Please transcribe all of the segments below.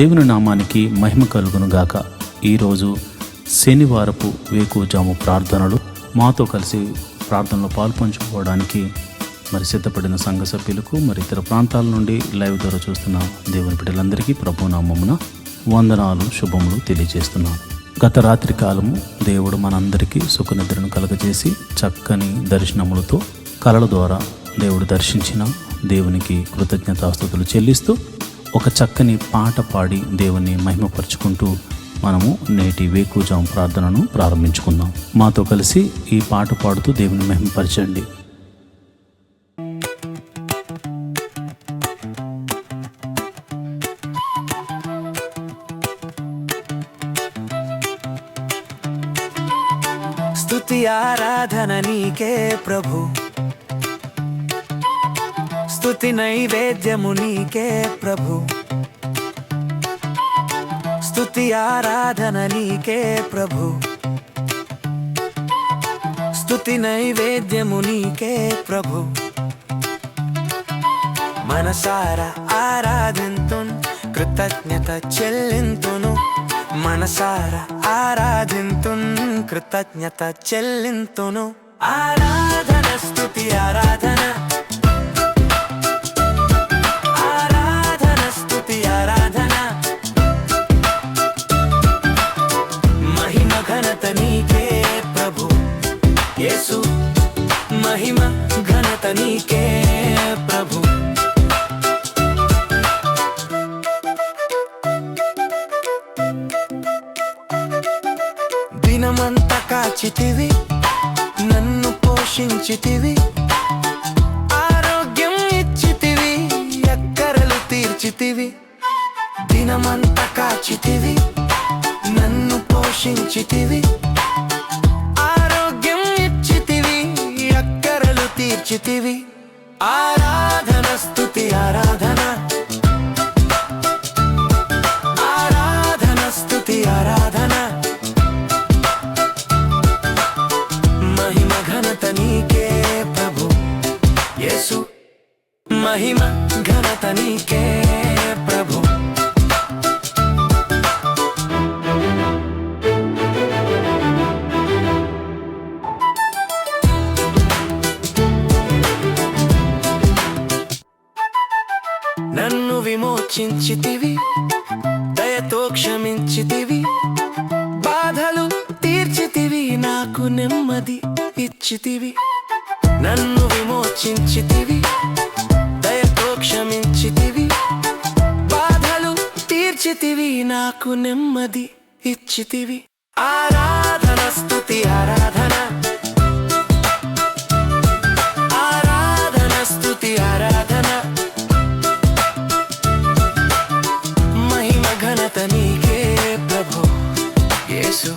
దేవుని నామానికి మహిమ కలుగును గాక. ఈరోజు శనివారపు వేకువజాము ప్రార్థనలు మాతో కలిసి ప్రార్థనలో పాల్పంచుకోవడానికి సిద్ధపడిన సంఘ సభ్యులకు ఇతర ప్రాంతాల నుండి లైవ్ ద్వారా చూస్తున్న దేవుని బిడ్డలందరికీ ప్రభు నామమున వందనాలు, శుభములు తెలియజేస్తున్నాను. గత రాత్రి కాలము దేవుడు మనందరికీ సుఖనిద్రను కలగజేసి చక్కని దర్శనములతో కలల ద్వారా దేవుడు దర్శించిన దేవునికి కృతజ్ఞతాస్తుతులు చెల్లిస్తూ ఒక చక్కని పాట పాడి దేవుని మహిమపరుచుకుంటూ మనము నేటి వేకువజాము ప్రార్థనను ప్రారంభించుకుందాం. మాతో కలిసి ఈ పాట పాడుతూ దేవుని మహిమపరచండి. స్తుతి ఆరాధన నీకే ప్రభు, స్తుతి నైవేద్యము నీకే ప్రభు, స్తుతి ఆరాధన నీకే ప్రభు, స్తుతి నైవేద్యము నీకే ప్రభు. మనసారా ఆరాధింతున్, కృతజ్ఞత చెల్లింతును. మనసారా ఆరాధింతున్, కృతజ్ఞత చెల్లింతును. ఆరాధన స్తుతి ఆరాధన, నీకే ప్రభు యేసు, మహిమ ఘనత నీకే ప్రభు. దినమంతా కాచితివి, నన్ను పోషించితివి, ఆరోగ్యం ఇచ్చితివి, అక్కరలు తీర్చితివి. దినమంతా కాచితివి, నన్ను పోషించితివి, ఆరోగ్యం ఇచ్చితివి, అక్కరలు తీర్చితివి. ఆరాధన స్తుతి ఆరాధన, ఆరాధన స్తుతి ఆరాధన. మహిమ ఘనత నీకే ప్రభు యేసు, మహిమ ఘనత నీకే ప్రభు. నన్ను విమోచించితివి, దయతో క్షమించితివి, బాధలు తీర్చితివి, నాకు నెమ్మది ఇచ్చితివి. నన్ను విమోచించితివి, దయతో క్షమించితివి, బాధలు తీర్చితివి, నాకు నెమ్మది ఇచ్చితివి. ఆరాధన స్తుతి ఆరాధన, ఆరాధన స్తుతి ఆరాధన. మహిమ ఘనత నీకే ప్రభు యేసు,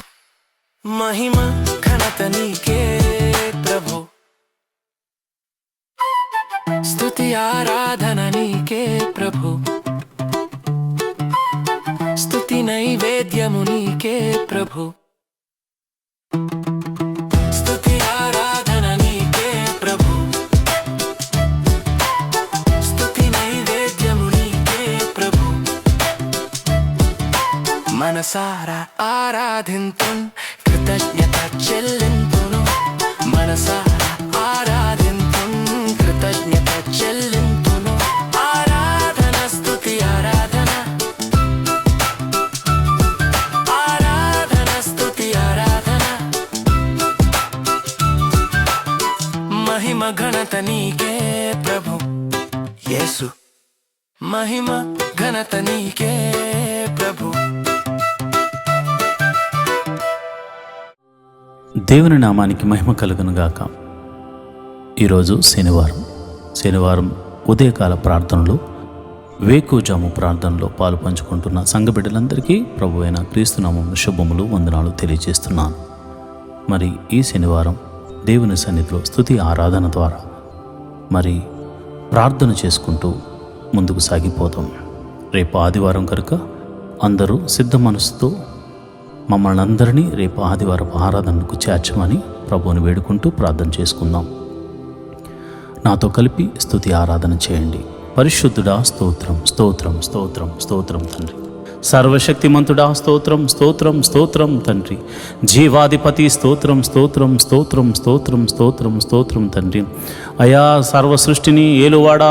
మహిమ ఘనత నీకే ప్రభు. స్తుతి ఆరాధన నీకే ప్రభు, స్తుతి నైవేద్యము నీకే ప్రభు. స్తుతి ఆరాధన నీకే ప్రభు, స్తుతి నైవేద్యము నీకే ప్రభు. మనసారా ఆరాధింతున్, కృతజ్ఞత చెల్లింతును. మనసారా ఆరాధింతున్, కృతజ్ఞత చెల్లింతును. ఆరాధన స్తుతి ఆరాధన, ఆరాధన స్తుతి ఆరాధన. మహిమ ఘనత నీకే ప్రభు యేసు, మహిమ ఘనత నీకే ప్రభు. దేవుని నామానికి మహిమ కలుగును గాక. ఈరోజు శనివారం ఉదయకాల ప్రార్థనలు, వేకువజాము ప్రార్థనలో పాలు పంచుకుంటున్న సంఘ బిడ్డలందరికీ ప్రభు అయిన క్రీస్తు నామమున శుభములు, వందనాలు తెలియజేస్తున్నాను. ఈ శనివారం దేవుని సన్నిధిలో స్తుతి ఆరాధన ద్వారా ప్రార్థన చేసుకుంటూ ముందుకు సాగిపోతాం. రేపు ఆదివారం కనుక అందరూ సిద్ధ మనసుతో మమ్మల్ని అందరినీ రేపు ఆదివారపు ఆరాధనకు చేర్చమని ప్రభువుని వేడుకుంటూ ప్రార్థన చేసుకుందాం. నాతో కలిపి స్తుతి ఆరాధన చేయండి. పరిశుద్ధుడా స్తోత్రం, స్తోత్రం, స్తోత్రం, స్తోత్రం తండ్రి. సర్వశక్తిమంతుడా స్తోత్రం స్తోత్రం స్తోత్రం తండ్రి. జీవాధిపతి స్తోత్రం స్తోత్రం స్తోత్రం స్తోత్రం స్తోత్రం స్తోత్రం తండ్రి. అయా సర్వ సృష్టిని ఏలువాడా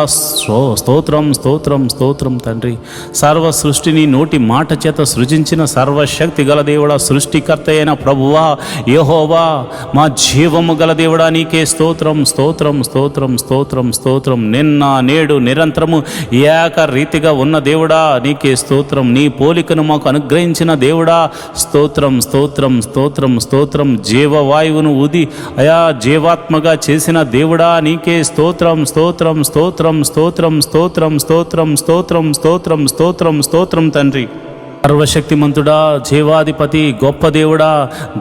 స్తోత్రం స్తోత్రం స్తోత్రం తండ్రి. సర్వ సృష్టిని నోటి మాట చేత సృజించిన సర్వశక్తి గల దేవుడా, సృష్టికర్త అయిన ప్రభువా యెహోవా, మా జీవము గల దేవుడా నీకే స్తోత్రం స్తోత్రం స్తోత్రం స్తోత్రం స్తోత్రం. నిన్న నేడు నిరంతరము ఏకరీతిగా ఉన్న దేవుడా నీకే స్తోత్రం. నీ పోలికను మాకు అనుగ్రహించిన దేవుడా స్తోత్రం స్తోత్రం స్తోత్రం స్తోత్రం. జీవవాయువును ఊది అయా జీవాత్మగా చేసిన దేవుడా నీకే స్తోత్రం స్తోత్రం స్తోత్రం స్తోత్రం స్తోత్రం స్తోత్రం స్తోత్రం స్తోత్రం స్తోత్రం స్తోత్రం తండ్రి. సర్వశక్తిమంతుడా, జీవాధిపతి, గొప్ప దేవుడా,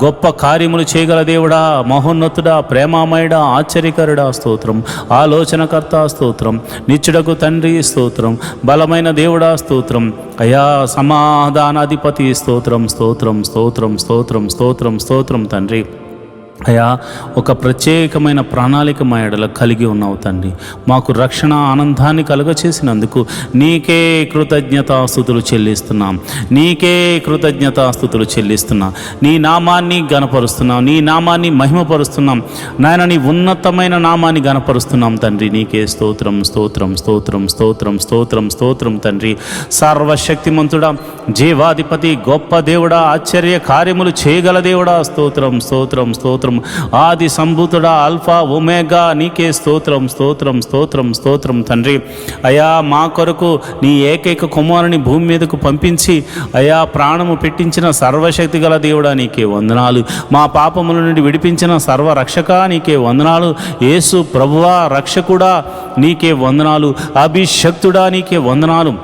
గొప్ప కార్యములు చేయగల దేవుడా, మహోన్నతుడా, ప్రేమామయుడా, ఆశ్చర్యకరుడా స్తోత్రం. ఆలోచనకర్త స్తోత్రం. నిత్యుడకు తండ్రి స్తోత్రం. బలమైన దేవుడా స్తోత్రం. అయా సమాధానాధిపతి స్తోత్రం స్తోత్రం స్తోత్రం స్తోత్రం స్తోత్రం స్తోత్రం తండ్రి. అయా ఒక ప్రత్యేకమైన ప్రణాళిక మా ఎడల కలిగి ఉన్నావు తండ్రి. మాకు రక్షణ ఆనందాన్ని కలుగచేసినందుకు నీకే కృతజ్ఞతాస్తుతులు చెల్లిస్తున్నాం. నీకే కృతజ్ఞతాస్తుతులు చెల్లిస్తున్నాం. నీ నామాన్ని గణపరుస్తున్నాం. నీ నామాన్ని మహిమపరుస్తున్నాం. నాయన నీ ఉన్నతమైన నామాన్ని గణపరుస్తున్నాం తండ్రి. నీకే స్తోత్రం స్తోత్రం స్తోత్రం స్తోత్రం స్తోత్రం స్తోత్రం తండ్రి. సర్వశక్తిమంతుడా, జీవాధిపతి, గొప్ప దేవుడా, ఆశ్చర్య కార్యములు చేయగల దేవుడా స్తోత్రం స్తోత్రం స్తోత్రం. ఆది సంభూతుడా, ఆల్ఫా ఒమేగా నీకే స్తోత్రం స్తోత్రం స్తోత్రం స్తోత్రం తండ్రి. అయా మా కొరకు నీ ఏకైక కుమారుని భూమి మీదకు పంపించి అయా ప్రాణము పెట్టించిన సర్వశక్తి గల దేవుడా నీకే వందనాలు. మా పాపముల నుండి విడిపించిన సర్వరక్షక నీకే వందనాలు. యేసు ప్రభువా రక్షకుడా నీకే వందనాలు. అభిషక్తుడా నీకే వందనాలు.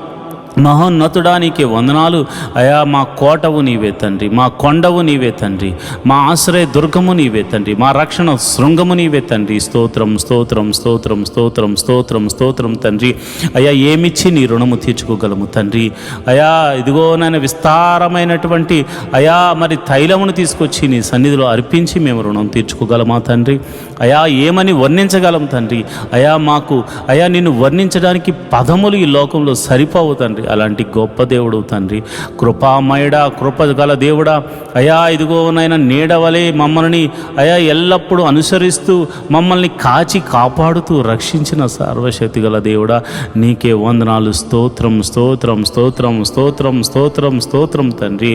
మహోన్నతుడా నీకే వందనాలు. అయా మా కోటవు నీవే తండ్రి. మా కొండవు నీవే తండ్రి. మా ఆశ్రయ దుర్గము నీవే తండ్రి. మా రక్షణ శృంగము నీవే తండ్రి. స్తోత్రం స్తోత్రం స్తోత్రం స్తోత్రం స్తోత్రం స్తోత్రం తండ్రి. అయా ఏమిచ్చి నీ రుణము తీర్చుకోగలము తండ్రి. అయా ఇదిగో నాయన విస్తారమైనటువంటి అయా మరి తైలమును తీసుకొచ్చి నీ సన్నిధిలో అర్పించి మేము రుణం తీర్చుకోగలమా తండ్రి. అయా ఏమని వర్ణించగలం తండ్రి. అయా మాకు అయా నిన్ను వర్ణించడానికి పదములు ఈ లోకంలో సరిపోవు తండ్రి. అలాంటి గొప్ప దేవుడు తండ్రి. కృపామయుడా, కృప గల దేవుడా, అయా ఇదిగో నాయన నీడవలే మమ్మల్ని అయా ఎల్లప్పుడూ అనుసరిస్తూ మమ్మల్ని కాచి కాపాడుతూ రక్షించిన సర్వశక్తి గల దేవుడా నీకే వందనాలు. స్తోత్రం స్తోత్రం స్తోత్రం స్తోత్రం స్తోత్రం స్తోత్రం తండ్రి.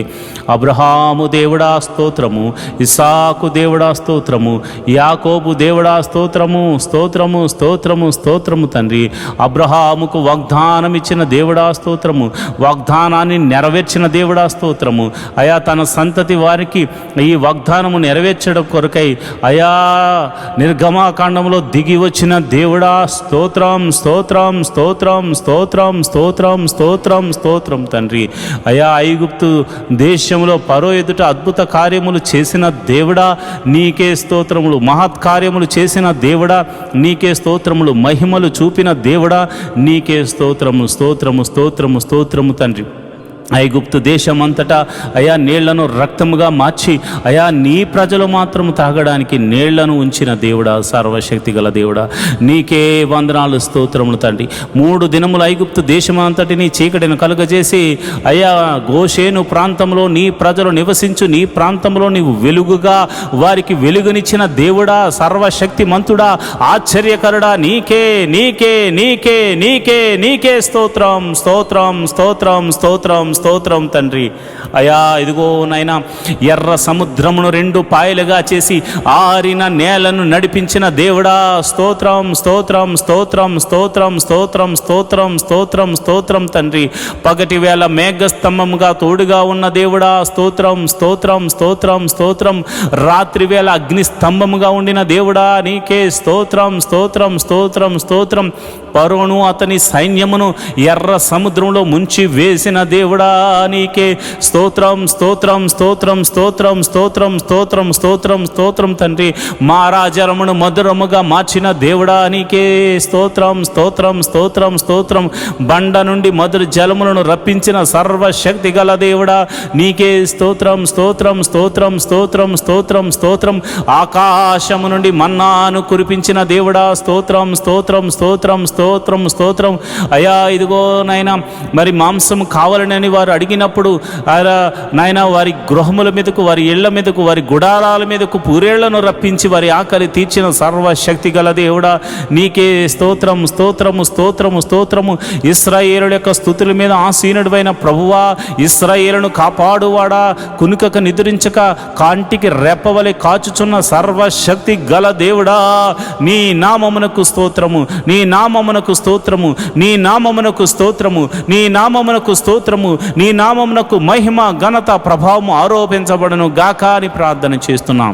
అబ్రహాము దేవుడా స్తోత్రము. ఇస్సాకు దేవుడా స్తోత్రము. యాకోబు దేవుడా స్తోత్రము స్తోత్రము స్తోత్రము స్తోత్రము తండ్రి. అబ్రహాముకు వాగ్దానం ఇచ్చిన దేవుడా స్తోత్రము. వాగ్దానాన్ని నెరవేర్చిన దేవుడా స్తోత్రము. అయా తన సంతతి వారికి ఈ వాగ్దానము నెరవేర్చడం కొరకై అయా నిర్గమాకాండంలో దిగి వచ్చిన దేవుడా స్తోత్రం స్తోత్రం స్తోత్రం స్తోత్రం స్తోత్రం స్తోత్రం స్తోత్రం తండ్రి. అయా ఐగుప్తు దేశంలో ఫరో ఎదుట అద్భుత కార్యములు చేసిన దేవుడా నీకే స్తోత్రములు. మహత్కార్యములు చేసిన దేవుడా నీకే స్తోత్రములు. మహిమలు చూపిన దేవుడా నీకే స్తోత్రము స్తోత్రము స్తోత్రము స్తోత్రము తండ్రి. ఐగుప్తు దేశమంతటా అయా నీళ్లను రక్తముగా మార్చి అయా నీ ప్రజలు మాత్రము తాగడానికి నీళ్లను ఉంచిన దేవుడా సర్వశక్తి గల దేవుడా నీకే వందనాలు స్తోత్రములు తండ్రి. 3 దినములు ఐగుప్తు దేశమంతటిని చీకటిని కలుగజేసి అయా గోషేను ప్రాంతంలో నీ ప్రజలు నివసించు నీ ప్రాంతంలో నీవు వెలుగుగా వారికి వెలుగునిచ్చిన దేవుడా సర్వశక్తి మంతుడా ఆశ్చర్యకరుడా నీకే నీకే నీకే నీకే నీకే స్తోత్రం స్తోత్రం స్తోత్రం స్తోత్రం స్తోత్రం తండ్రి. అయా ఇదిగో నాయనా ఎర్ర సముద్రమును 2 పాయలుగా చేసి ఆరిన నేలను నడిపించిన దేవుడా స్తోత్రం స్తోత్రం స్తోత్రం స్తోత్రం స్తోత్రం స్తోత్రం స్తోత్రం స్తోత్రం తండ్రి. పగటి వేళ మేఘస్తంభముగా తోడుగా ఉన్న దేవుడా స్తోత్రం స్తోత్రం స్తోత్రం స్తోత్రం. రాత్రి వేళ అగ్ని స్తంభముగా ఉండిన దేవుడా నీకే స్తోత్రం స్తోత్రం స్తోత్రం స్తోత్రం. ఫరోను అతని సైన్యమును ఎర్ర సముద్రంలో ముంచి వేసిన దేవుడా నీకే స్తోత్రం స్తోత్రం స్తోత్రం స్తోత్రం స్తోత్రం స్తోత్రం స్తోత్రం స్తోత్రం తండ్రి. మారాజరమును మధురముగా మార్చిన దేవుడా నీకే స్తోత్రం స్తోత్రం స్తోత్రం స్తోత్రం. బండ నుండి మధుర జలములను రప్పించిన సర్వశక్తి గల దేవుడా నీకే స్తోత్రం స్తోత్రం స్తోత్రం స్తోత్రం స్తోత్రం స్తోత్రం. ఆకాశము నుండి మన్నాను కురిపించిన దేవుడా స్తోత్రం స్తోత్రం స్తోత్రం స్తోత్రం స్తోత్రం. అయా ఇదిగో నాయనా మరి మాంసము కావాలని వారు అడిగినప్పుడు నాయన వారి గృహముల మీదకు, వారి ఇళ్ల మీదకు, వారి గుడారాల మీదకు పూరేళ్లను రప్పించి వారి ఆకలి తీర్చిన సర్వశక్తి గల దేవుడా, నీకే స్తోత్రం, స్తోత్రము, స్తోత్రము, స్తోత్రము. ఇశ్రాయేలుల యొక్క స్తుతుల మీద ఆసీనుడైన ప్రభువా, ఇశ్రాయేలును కాపాడువాడా, కునుకక నిద్రించక కాంటికి రెప్పవలె కాచుచున్న సర్వశక్తి గల దేవుడా, నీ నామమునకు స్తోత్రము, నీ నామమునకు స్తోత్రము, నీ నామమునకు స్తోత్రము, నీ నామమునకు స్తోత్రము, నీ నామమునకు మహిమ, ఘనత, ప్రభావము ఆరోపించబడను గాక అని ప్రార్థన చేస్తున్నాం.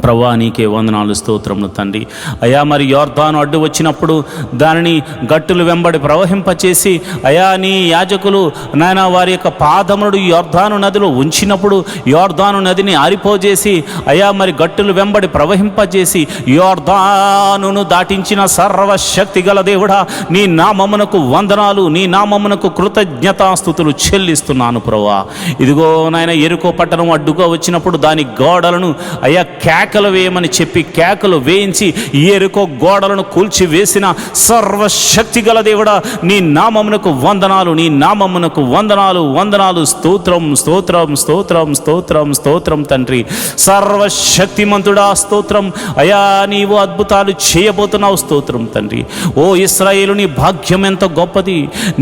ప్రభువా, నీకే వందనాలు, స్తోత్రములు తండ్రి. అయా మరి యోర్దాను అడ్డు వచ్చినప్పుడు దానిని గట్టులు వెంబడి ప్రవహింపచేసి, అయా నీ యాజకులు నాయన వారి యొక్క పాదములు యోర్దాను నదిలో ఉంచినప్పుడు యోర్దాను నదిని ఆరిపోజేసి, అయా మరి గట్టులు వెంబడి ప్రవహింపజేసి యోర్దానును దాటించిన సర్వశక్తి గల దేవుడా, నీ నామమునకు వందనాలు, నీ నామమునకు కృతజ్ఞతాస్తుతులు చెల్లిస్తున్నాను ప్రభువా. ఇదిగో నాయన యెరికో పట్టణం అడ్డుగా వచ్చినప్పుడు దాని గోడలను అయా కేకలు వేయమని చెప్పి కేకలు వేయించి యెరికో గోడలను కూల్చి వేసిన సర్వశక్తి గల దేవుడా, నీ నామమునకు వందనాలు, నీ నామమునకు వందనాలు, వందనాలు, స్తోత్రం, స్తోత్రం, స్తోత్రం, స్తోత్రం, స్తోత్రం తండ్రి. సర్వశక్తిమంతుడా స్తోత్రం. అయా నీవు అద్భుతాలు చేయబోతున్నావు, స్తోత్రం తండ్రి. ఓ ఇశ్రాయేలు, నీ భాగ్యం ఎంత గొప్పది.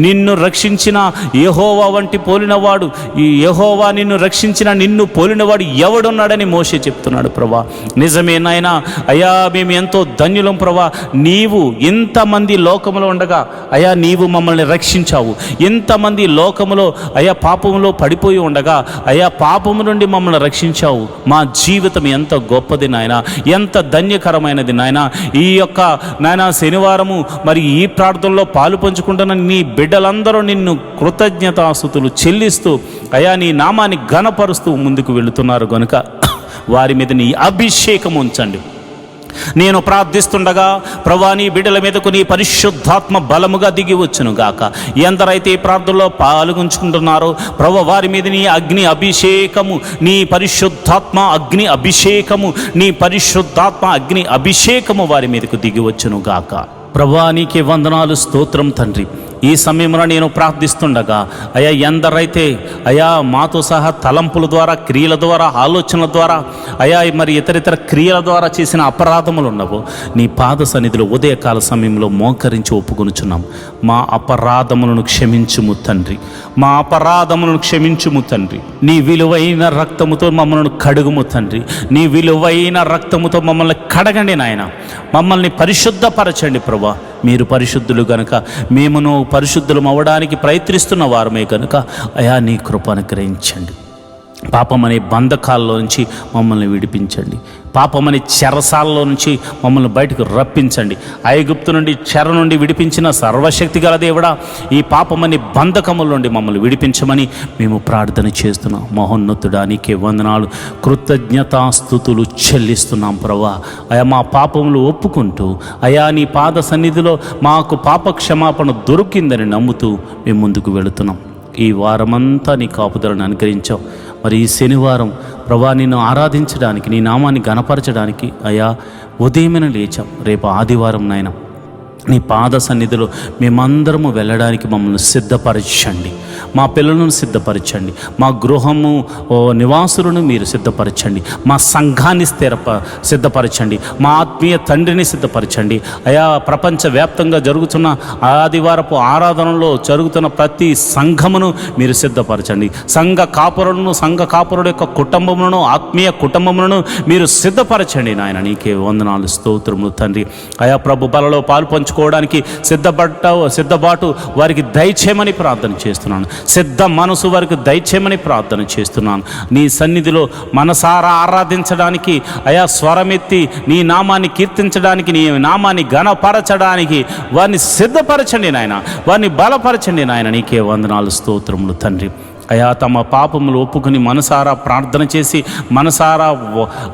నిన్ను రక్షించిన యెహోవా వంటి పోలినవాడు, ఈ యెహోవా నిన్ను రక్షించిన నిన్ను పోలినవాడు ఎవడున్నాడని మోషే చెప్తున్నాడు ప్రభా. నిజమే నాయనా. అయా మేము ఎంతో ధన్యులం ప్రభా. నీవు ఇంతమంది లోకములో ఉండగా అయా నీవు మమ్మల్ని రక్షించావు. ఇంతమంది లోకములో అయా పాపములో పడిపోయి ఉండగా అయా పాపము నుండి మమ్మల్ని రక్షించావు. మా జీవితం ఎంత గొప్పది నాయన, ఎంత ధన్యకరమైనది నాయన. ఈ యొక్క నాయన శనివారము మరి ఈ ప్రార్థనలో పాలు పంచుకుంటున్న నీ బిడ్డలందరూ నిన్ను కృతజ్ఞతాస్తుతులు చెల్లిస్తూ అయా నీ నామాన్ని ఘనపరుస్తూ ముందుకు వెళుతున్నారు గనుక వారి మీద నీ అభిషేకం ఉంచండి. నేను ప్రార్థిస్తుండగా ప్రభువా, నీ బిడ్డల మీదకు నీ పరిశుద్ధాత్మ బలముగా దిగి వచ్చును గాక. ఎందరైతే ఈ ప్రార్థనలో పాల్గొంచుకుంటున్నారో ప్రభువా, వారి మీద నీ అగ్ని అభిషేకము, నీ పరిశుద్ధాత్మ అగ్ని అభిషేకము, నీ పరిశుద్ధాత్మ అగ్ని అభిషేకము వారి మీదకు దిగి వచ్చును గాక. ప్రభువా, నీకే వందనాలు, స్తోత్రం తండ్రి. ఈ సమయంలో నేను ప్రార్థిస్తుండగా అయా ఎందరైతే అయా మాతో సహా తలంపుల ద్వారా, క్రియల ద్వారా, ఆలోచనల ద్వారా అయా మరి ఇతరితర క్రియల ద్వారా చేసిన అపరాధములు ఉన్నవో నీ పాద సన్నిధిలో ఉదయకాల సమయంలో మోకరించి ఒప్పుకొనుచున్నాం. మా అపరాధములను క్షమించుము తండ్రి, మా అపరాధములను క్షమించుము తండ్రి. నీ విలువైన రక్తముతో మమ్మల్ని కడుగుము తండ్రి, నీ విలువైన రక్తముతో మమ్మల్ని కడగండి నాయన. మమ్మల్ని పరిశుద్ధపరచండి ప్రభా. మీరు పరిశుద్ధులు గనుక మేమును పరిశుద్ధులం అవ్వడానికి ప్రయత్నిస్తున్న వారమే కనుక అయా నీ కృప అనుగ్రహించండి. పాపం అనే బంధకాల్లో నుంచి మమ్మల్ని విడిపించండి. పాపమని చెరసాలలో నుంచి మమ్మల్ని బయటకు రప్పించండి. ఐగుప్తు నుండి చెర నుండి విడిపించిన సర్వశక్తి గల దేవుడా, ఈ పాపమని బంధకముల నుండి మమ్మల్ని విడిపించమని మేము ప్రార్థన చేస్తున్నాం. మహోన్నతుడా, నీకే వందనాలు, కృతజ్ఞతాస్తుతులు చెల్లిస్తున్నాం ప్రభా. అయా మా పాపములు ఒప్పుకుంటూ అయా నీ పాద సన్నిధిలో మాకు పాప క్షమాపణ దొరికిందని నమ్ముతూ మేము ముందుకు వెళుతున్నాం. ఈ వారమంతా నీ కాపుదలను అనుగ్రహించావు. మరి ఈ శనివారం ప్రభా నిన్ను ఆరాధించడానికి, నీ నామాన్ని గణపరచడానికి అయా ఉదయమైన లేచాం. రేపు ఆదివారం నాయన నీ పాద సన్నిధిలో మేమందరము వెళ్ళడానికి మమ్మల్ని సిద్ధపరచండి. మా పిల్లలను సిద్ధపరచండి. మా గృహము నివాసులను మీరు సిద్ధపరచండి. మా సంఘాన్ని సిద్ధపరచండి. మా ఆత్మీయ తండ్రిని సిద్ధపరచండి. అయా ప్రపంచవ్యాప్తంగా జరుగుతున్న ఆదివారపు ఆరాధనలో జరుగుతున్న ప్రతి సంఘమును మీరు సిద్ధపరచండి. సంఘ కాపురుల యొక్క కుటుంబములను, ఆత్మీయ కుటుంబములను మీరు సిద్ధపరచండి నాయన. నీకే వందనాలు, స్తోత్రములు తండ్రి. అయా ప్రభు బలలో పాలు పంచుకోవడానికి సిద్ధబాటు వారికి దయచేయమని ప్రార్థన చేస్తున్నాను. సిద్ధ మనసు వారికి దయచేయమని ప్రార్థన చేస్తున్నాను. నీ సన్నిధిలో మనసారా ఆరాధించడానికి అయా స్వరమెత్తి నీ నామాన్ని కీర్తించడానికి, నీ నామాన్ని ఘనపరచడానికి వారిని సిద్ధపరచండి నాయన, వారిని బలపరచండి నాయన. నీకే వందనాలు, స్తోత్రములు తండ్రి. అయా తమ పాపములు ఒప్పుకుని మనసారా ప్రార్థన చేసి, మనసారా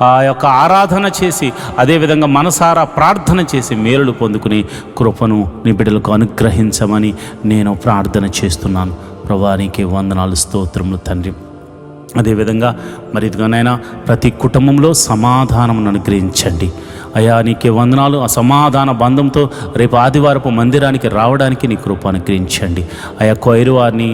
ఆ యొక్క ఆరాధన చేసి, అదేవిధంగా మనసారా ప్రార్థన చేసి మేలులు పొందుకుని కృపను నీ బిడ్డలకు అనుగ్రహించమని నేను ప్రార్థన చేస్తున్నాను. ప్రభువా, నీకే వందనాలు, స్తోత్రములు తండ్రి. అదేవిధంగా మరి ఇదిగానైనా ప్రతి కుటుంబంలో సమాధానమును అనుగ్రహించండి. అయా నీకే వందనాలు. ఆ సమాధాన బంధంతో రేపు ఆదివారపు మందిరానికి రావడానికి నీ కృప అనుగ్రహించండి. ఆ యొక్క వైరు వారిని,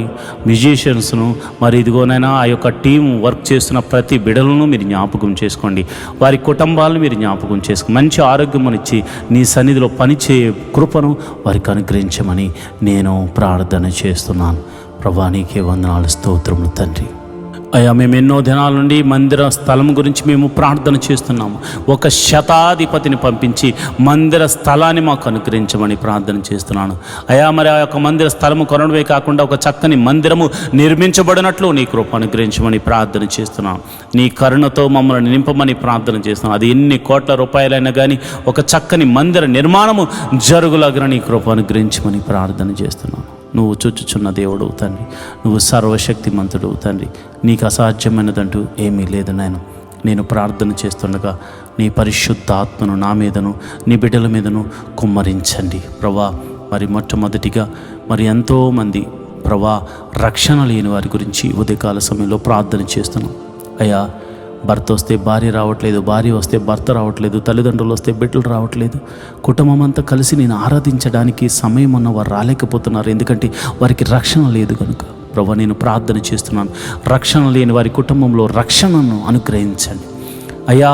మ్యూజిషియన్స్ను, మరి ఇదిగోనైనా ఆ యొక్క టీం వర్క్ చేస్తున్న ప్రతి బిడలను మీరు జ్ఞాపకం చేసుకోండి. వారి కుటుంబాలను మీరు జ్ఞాపకం చేసుకోండి. మంచి ఆరోగ్యమునిచ్చి నీ సన్నిధిలో పనిచేయే కృపను వారికి అనుగ్రహించమని నేను ప్రార్థన చేస్తున్నాను. ప్రభువా నీకే వందనాలు, స్తోత్రములు తండ్రి. అయ్యా మేము ఎన్నో దినాల నుండి మందిర స్థలం గురించి మేము ప్రార్థన చేస్తున్నాము. ఒక శతాధిపతిని పంపించి మందిర స్థలాన్ని మాకు అనుగ్రహించమని ప్రార్థన చేస్తున్నాను. అయ్యా మరి ఆ యొక్క మందిర స్థలము కొనడమే కాకుండా ఒక చక్కని మందిరము నిర్మించబడినట్లు నీ కృప అనుగ్రహించమని ప్రార్థన చేస్తున్నాను. నీ కరుణతో మమ్మల్ని నింపమని ప్రార్థన చేస్తున్నాను. అది ఎన్ని కోట్ల రూపాయలైనా కానీ ఒక చక్కని మందిర నిర్మాణము జరుగులాగిన నీ కృప అనుగ్రహించమని ప్రార్థన చేస్తున్నాను. నువ్వు చూచుచున్న దేవుడు తండ్రి, నువ్వు సర్వశక్తిమంతుడు తండ్రి, నీకు అసాధ్యమైనదంటూ ఏమీ లేదు నాయన. నేను ప్రార్థన చేస్తుండగా నీ పరిశుద్ధ ఆత్మను నా మీదను నీ బిడ్డల మీదను కుమ్మరించండి ప్రభా. మరి మొట్టమొదటిగా మరి ఎంతోమంది ప్రభా రక్షణ లేని వారి గురించి ఉదయకాల సమయంలో ప్రార్థన చేస్తున్నాం. అయ్యా భర్త వస్తే భార్య రావట్లేదు, భార్య వస్తే భర్త రావట్లేదు, తల్లిదండ్రులు వస్తే బిడ్డలు రావట్లేదు, కుటుంబం అంతా కలిసి నేను ఆరాధించడానికి సమయం ఉన్న వారు రాలేకపోతున్నారు. ఎందుకంటే వారికి రక్షణ లేదు కనుక ప్రభా నేను ప్రార్థన చేస్తున్నాను. రక్షణ లేని వారి కుటుంబంలో రక్షణను అనుగ్రహించండి అయ్యా.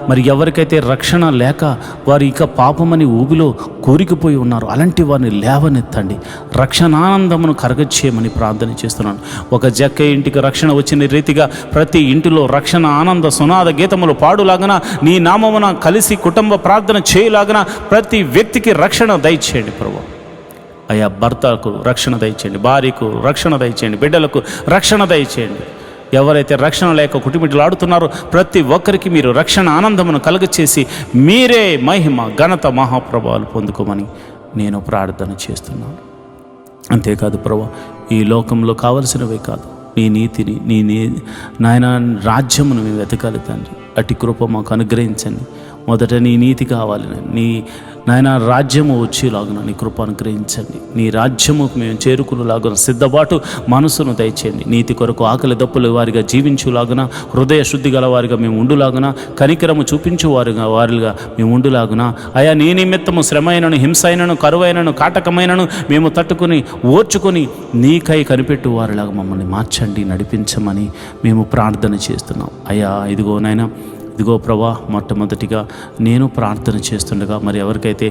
మరి ఎవరికైతే రక్షణ లేక వారు ఇక పాపమని ఊబిలో కోరికిపోయి ఉన్నారు, అలాంటి వారిని లేవనెత్తండి, రక్షణానందమును కరగచ్చేయమని ప్రార్థన చేస్తున్నాను. ఒక జక్క ఇంటికి రక్షణ వచ్చిన రీతిగా ప్రతి ఇంటిలో రక్షణ ఆనంద సునాద గీతములు పాడులాగన నీ నామమున కలిసి కుటుంబ ప్రార్థన చేయలాగన ప్రతి వ్యక్తికి రక్షణ దయచేయండి ప్రభు. అయ్యా భర్తకు రక్షణ దయచేయండి, భార్యకు రక్షణ దయచేయండి, బిడ్డలకు రక్షణ దయచేయండి. ఎవరైతే రక్షణ లేక కుటుంబీలాడుతున్నారో ప్రతి ఒక్కరికి మీరు రక్షణ ఆనందమును కలుగచేసి మీరే మహిమ ఘనత మహాప్రభావాలు పొందుకోమని నేను ప్రార్థన చేస్తున్నాను. అంతేకాదు ప్రభు, ఈ లోకంలో కావలసినవే కాదు, నీ నీతిని నీ నాయన రాజ్యమును మేము వెతకాలి తండ్రి. అట్టి కృప మాకు అనుగ్రహించండి. మొదట నీ నీతి కావాలి, నీ నాయన రాజ్యము వచ్చేలాగున నీ కృప అనుగ్రహించండి. నీ రాజ్యముకు మేము చేరుకునేలాగున సిద్ధపాటు మనసును దయచేయండి. నీతి కొరకు ఆకలి దప్పులు వారిగా జీవించులాగున, హృదయ శుద్ధి గల వారిగా మేము ఉండులాగున, కనికరము చూపించు వారిగా మేము ఉండులాగున. అయా నీ నిమిత్తము శ్రమైనను, హింసైనను, కరువైనను, కాటకమైనను మేము తట్టుకుని ఓర్చుకొని నీకై కనిపెట్టు వారిలాగా మమ్మల్ని మార్చండి, నడిపించమని మేము ప్రార్థన చేస్తున్నాం. అయ్యా ఇదిగో ప్రభా, మొట్టమొదటిగా నేను ప్రార్థన చేస్తుండగా మరి ఎవరికైతే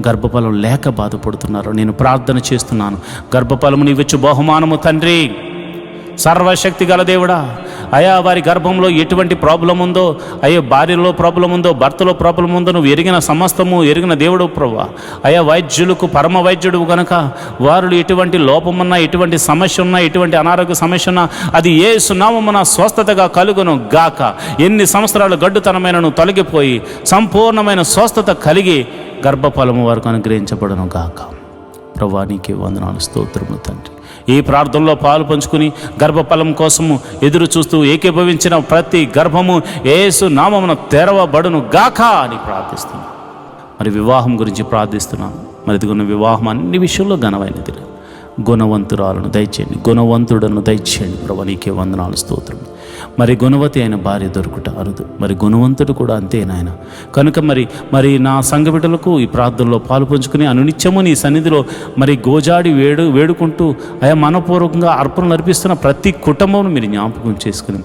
గర్భఫలం లేక బాధపడుతున్నారో నేను ప్రార్థన చేస్తున్నాను. గర్భఫలము నీవిచ్చు బహుమానము తండ్రి, సర్వశక్తి గల దేవుడా. అయా వారి గర్భంలో ఎటువంటి ప్రాబ్లం ఉందో, అయ్యో భార్యలో ప్రాబ్లం ఉందో, భర్తలో ప్రాబ్లం ఉందో నువ్వు ఎరిగిన సమస్తము ఎరిగిన దేవుడు ప్రభా. అయా వైద్యులకు పరమ వైద్యుడు కనుక వారు ఎటువంటి లోపమున్నా, ఎటువంటి సమస్య ఉన్నా, ఎటువంటి అనారోగ్య సమస్య ఉన్నా అది యేసు నామమున స్వస్థతగా కలుగును గాక. ఎన్ని సంవత్సరాలు గడ్డుతనమైనను తొలగిపోయి సంపూర్ణమైన స్వస్థత కలిగి గర్భఫలము వరకు అనుగ్రహించబడును గాక. ప్రభా నీకే వందనాలు, స్తోత్రములు తండ్రి. ఈ ప్రార్థనలో పాలు పంచుకుని గర్భఫలం కోసము ఎదురు చూస్తూ ఏకీభవించిన ప్రతి గర్భము యేసు నామమున తెరవబడును గాక అని ప్రార్థిస్తున్నాను. మరి వివాహం గురించి ప్రార్థిస్తున్నాను. మరి ఇదిగొన్న వివాహం అన్ని విషయంలో ఘనమైనది, గుణవంతురాలను దయచేయండి, గుణవంతుడను దయచేయండి ప్రభు. నీకే వందనాలు, స్తోత్రం. మరి గుణవతి అయిన భార్య దొరుకుట అరుదు, మరి గుణవంతుడు కూడా అంతే నాయన. కనుక మరి నా సంఘ బిడ్డలకు ఈ ప్రార్థనలో పాలు పంచుకుని అనునిత్యము నీ సన్నిధిలో మరి గోజాడి వేడుకుంటూ అయా మనపూర్వకంగా అర్పణలు అర్పిస్తున్న ప్రతి కుటుంబం మీరు జ్ఞాపకం చేసుకుని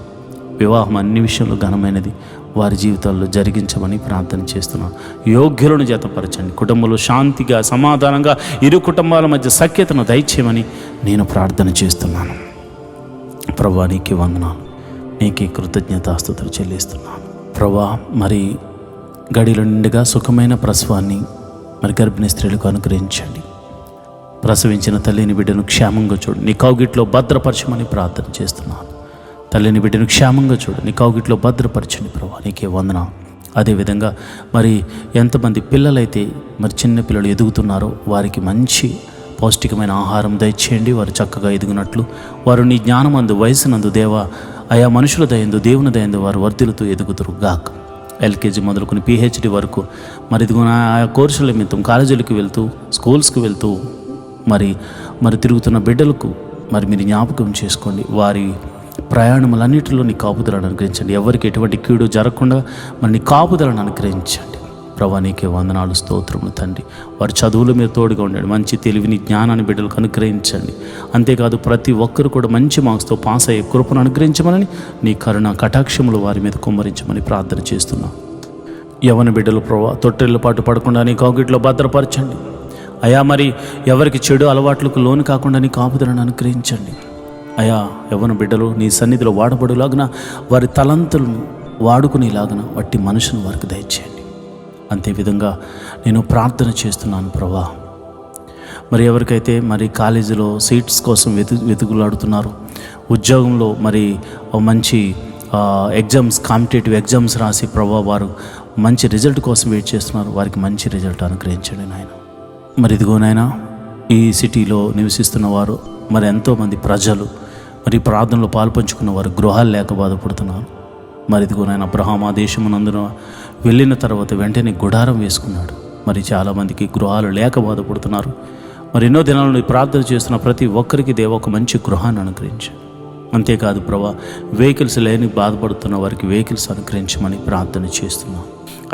వివాహం అన్ని విషయంలో ఘనమైనది వారి జీవితాల్లో జరిగించమని ప్రార్థన చేస్తున్నాను. యోగ్యులను జతపరచండి, కుటుంబంలో శాంతిగా సమాధానంగా ఇరు కుటుంబాల మధ్య సఖ్యతను దయచేయమని నేను ప్రార్థన చేస్తున్నాను. ప్రభా నీకే వందనాలు, నీకే కృతజ్ఞతాస్తుతులు చెల్లిస్తున్నాను ప్రభా. మరి గడిలో నిండుగా సుఖమైన ప్రసవాన్ని మరి గర్భిణీ స్త్రీలకు అనుగ్రహించండి. ప్రసవించిన తల్లిని బిడ్డను క్షేమంగా చూడు, నీ కౌగిట్లో భద్రపరచమని ప్రార్థన చేస్తున్నాను. తల్లిని బిడ్డను క్షేమంగా చూడు, నీ కౌగిట్లో భద్రపరచండి ప్రభా. నీకే వందనాలు. అదేవిధంగా మరి ఎంతమంది పిల్లలైతే మరి చిన్న పిల్లలు ఎదుగుతున్నారో వారికి మంచి పౌష్టికమైన ఆహారం దయచేయండి. వారు చక్కగా ఎదుగునట్లు వారు నీ జ్ఞానమందు వయసునందు దేవా ఆయా మనుషుల దయందు దేవుని దయందు వారు వర్ధిల్లుతూ ఎదుగుతురు గాక. ఎల్కేజీ మొదలుకొని పిహెచ్డి వరకు మరి ఇదిగో ఆయా కోర్సుల నిమిత్తం కాలేజీలకు వెళ్తూ స్కూల్స్కి వెళ్తూ మరి తిరుగుతున్న బిడ్డలకు మరి మీరు జ్ఞాపకం చేసుకోండి. వారి ప్రయాణములన్నిటిలో నీ కాపుదలను అనుగ్రహించండి. ఎవరికి ఎటువంటి కీడు జరగకుండా మరి నీ కాపుదలను అనుగ్రహించండి. ప్రభా నీకే వందనాలు, స్తోత్రములు తండ్రి. వారి చదువుల మీద తోడుగా ఉండండి, మంచి తెలివిని జ్ఞానాన్ని బిడ్డలకు అనుగ్రహించండి. అంతేకాదు ప్రతి ఒక్కరు కూడా మంచి మార్క్స్తో పాస్ అయ్యే కృపను అనుగ్రహించమని, నీ కరుణ కటాక్షములు వారి మీద కుమ్మరించమని ప్రార్థన చేస్తున్నాం. యవన బిడ్డలు ప్రభా తొట్టెళ్ళ పాటు పడకుండా నీ కౌగిట్లో భద్రపరచండి అయా. మరి ఎవరికి చెడు అలవాట్లకు లోను కాకుండా నీ కాపుదలను అనుగ్రహించండి అయా. యవన బిడ్డలు నీ సన్నిధిలో వాడబడులాగున, వారి తలంతులను వాడుకునేలాగున వట్టి మనుషులను వారికి దయచేయండి. అంతేవిధంగా నేను ప్రార్థన చేస్తున్నాను ప్రభా. మరి ఎవరికైతే మరి కాలేజీలో సీట్స్ కోసం వెతుకులాడుతున్నారో, ఉద్యోగంలో మరి మంచి ఎగ్జామ్స్, కాంపిటేటివ్ ఎగ్జామ్స్ రాసి ప్రభా వారు మంచి రిజల్ట్ కోసం వెయిట్ చేస్తున్నారు, వారికి మంచి రిజల్ట్ అనుగ్రహించండి నాయన. మరి ఇదిగో నాయన, ఈ సిటీలో నివసిస్తున్న వారు మరి ఎంతోమంది ప్రజలు మరి ప్రార్థనలో పాల్పంచుకున్న వారు గృహాలు లేక బాధపడుతున్నారు. మరి ఇదిగో నాయన, అబ్రహాం ఆ దేశమునందున వెళ్ళిన తర్వాత వెంటనే గుడారం వేసుకున్నాడు. మరి చాలామందికి గృహాలు లేక బాధపడుతున్నారు. మరి ఎన్నో దినాల నుండి ప్రార్థన చేస్తున్న ప్రతి ఒక్కరికి దేవ ఒక మంచి గృహాన్ని అనుగ్రహించు. అంతేకాదు ప్రభా, వెహికల్స్ లేని బాధపడుతున్న వారికి వెహికల్స్ అనుగ్రహించమని ప్రార్థన చేస్తున్నాం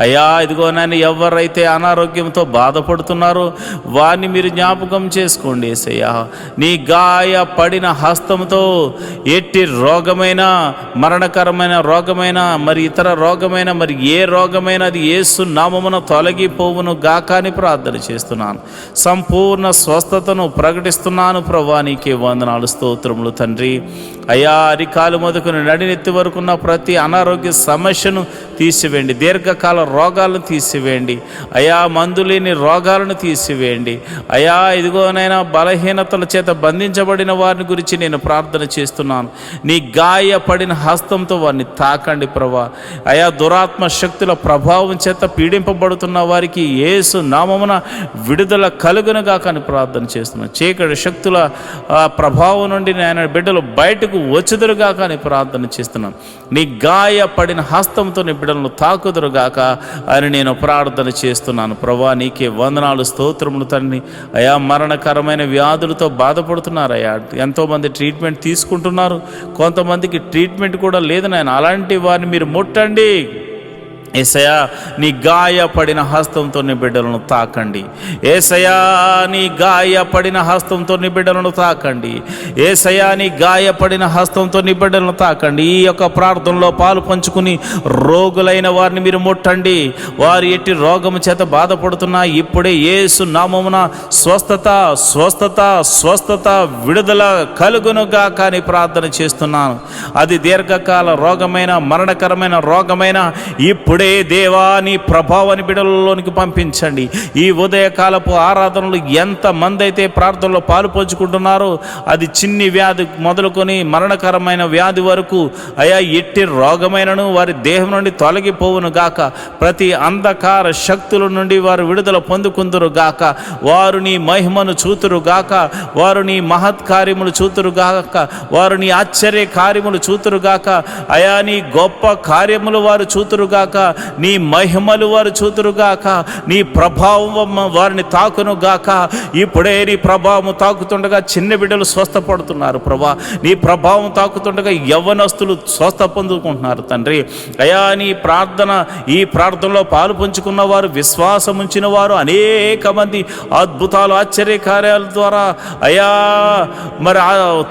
అయ్యా. ఇదిగో నాయన, ఎవరైతే అనారోగ్యంతో బాధపడుతున్నారో వారిని మీరు జ్ఞాపకం చేసుకోండి యేసయ్యా. నీ గాయపడిన హస్తంతో ఎట్టి రోగమైన, మరణకరమైన రోగమైన, మరి ఇతర రోగమైన, మరి ఏ రోగమైన అది యేసు నామమున తొలగిపోవును గాక అని ప్రార్థన చేస్తున్నాను. సంపూర్ణ స్వస్థతను ప్రకటిస్తున్నాను ప్రభా. నీకే వందనాలు, స్తోత్రములు తండ్రి. అయ్యా, అరికాలు మొదలుకొని నడినెత్తి వరకున్న ప్రతి అనారోగ్య సమస్యను తీసివేయండి. దీర్ఘకాల రోగాలను తీసివేయండి అయా. మందు లేని రోగాలను తీసివేయండి అయా. ఇదిగోనైనా బలహీనతల చేత బంధించబడిన వారిని గురించి నేను ప్రార్థన చేస్తున్నాను. నీ గాయపడిన హస్తంతో వారిని తాకండి ప్రభా. అయా, దురాత్మ శక్తుల ప్రభావం చేత పీడింపబడుతున్న వారికి యేసు నామమున విడుదల కలుగునుగా కానీ ప్రార్థన చేస్తున్నాను. చీకటి శక్తుల ప్రభావం నుండి నేను బిడ్డలు బయటకు వచ్చుదురుగా కానీ ప్రార్థన చేస్తున్నాను. నీ గాయపడిన హస్తంతో నీ బిడ్డలను తాకుదురుగాక అని నేను ప్రార్థన చేస్తున్నాను ప్రభా. నీకే వందనాలు, స్తోత్రములు తండ్రి. అయా, మరణకరమైన వ్యాధులతో బాధపడుతున్నారు అయ్యా. ఎంతోమంది ట్రీట్మెంట్ తీసుకుంటున్నారు, కొంతమందికి ట్రీట్మెంట్ కూడా లేదు నాయన. అలాంటి వారిని మీరు ముట్టండి యేసయ్యా. నీ గాయపడిన హస్తంతో నీ బిడ్డలను తాకండి యేసయ్యా. నీ గాయపడిన హస్తంతో నీ బిడ్డలను తాకండి యేసయ్యా. నీ గాయపడిన హస్తంతో నీ బిడ్డలను తాకండి. ఈ యొక్క ప్రార్థనలో పాలు పంచుకుని రోగులైన వారిని మీరు ముట్టండి. వారు ఎట్టి రోగము చేత బాధపడుతున్నా ఇప్పుడే యేసు నామమున స్వస్థత, స్వస్థత, స్వస్థత, విడుదల కలుగునుగా కానీ ప్రార్థన చేస్తున్నాను. అది దీర్ఘకాల రోగమైన, మరణకరమైన రోగమైన ఇప్పుడే దేవా నీ ప్రభావాన్ని బిడ్డలలోనికి పంపించండి. ఈ ఉదయకాలపు ఆరాధనలు ఎంతమంది అయితే ప్రార్థనలో పాలు పంచుకుంటున్నారో, అది చిన్ని వ్యాధి మొదలుకొని మరణకరమైన వ్యాధి వరకు అయా, ఎట్టి రోగమైనను వారి దేహం నుండి తొలగిపోవును గాక. ప్రతి అంధకార శక్తుల నుండి వారు విడుదల పొందుకుందురు గాక. వారు నీ మహిమను చూతురు గాక. వారు నీ మహత్కార్యములు చూతురు గాక. వారు నీ ఆశ్చర్య కార్యములు చూతురు గాక. అయా, నీ గొప్ప కార్యములు వారు చూతురు గాక. నీ మహిమలు వారు చూతురుగాక. నీ ప్రభావం వారిని తాకును గాక. ఇప్పుడే నీ ప్రభావం తాకుతుండగా చిన్న బిడ్డలు స్వస్థపడుతున్నారు ప్రభా. నీ ప్రభావం తాకుతుండగా యవ్వనస్తులు స్వస్థ పొందుకుంటున్నారు తండ్రి. అయా, నీ ఈ ప్రార్థనలో పాలు పంచుకున్న వారు, విశ్వాసం ఉంచిన వారు అనేక మంది అద్భుతాలు, ఆశ్చర్య కార్యాల ద్వారా అయా మరి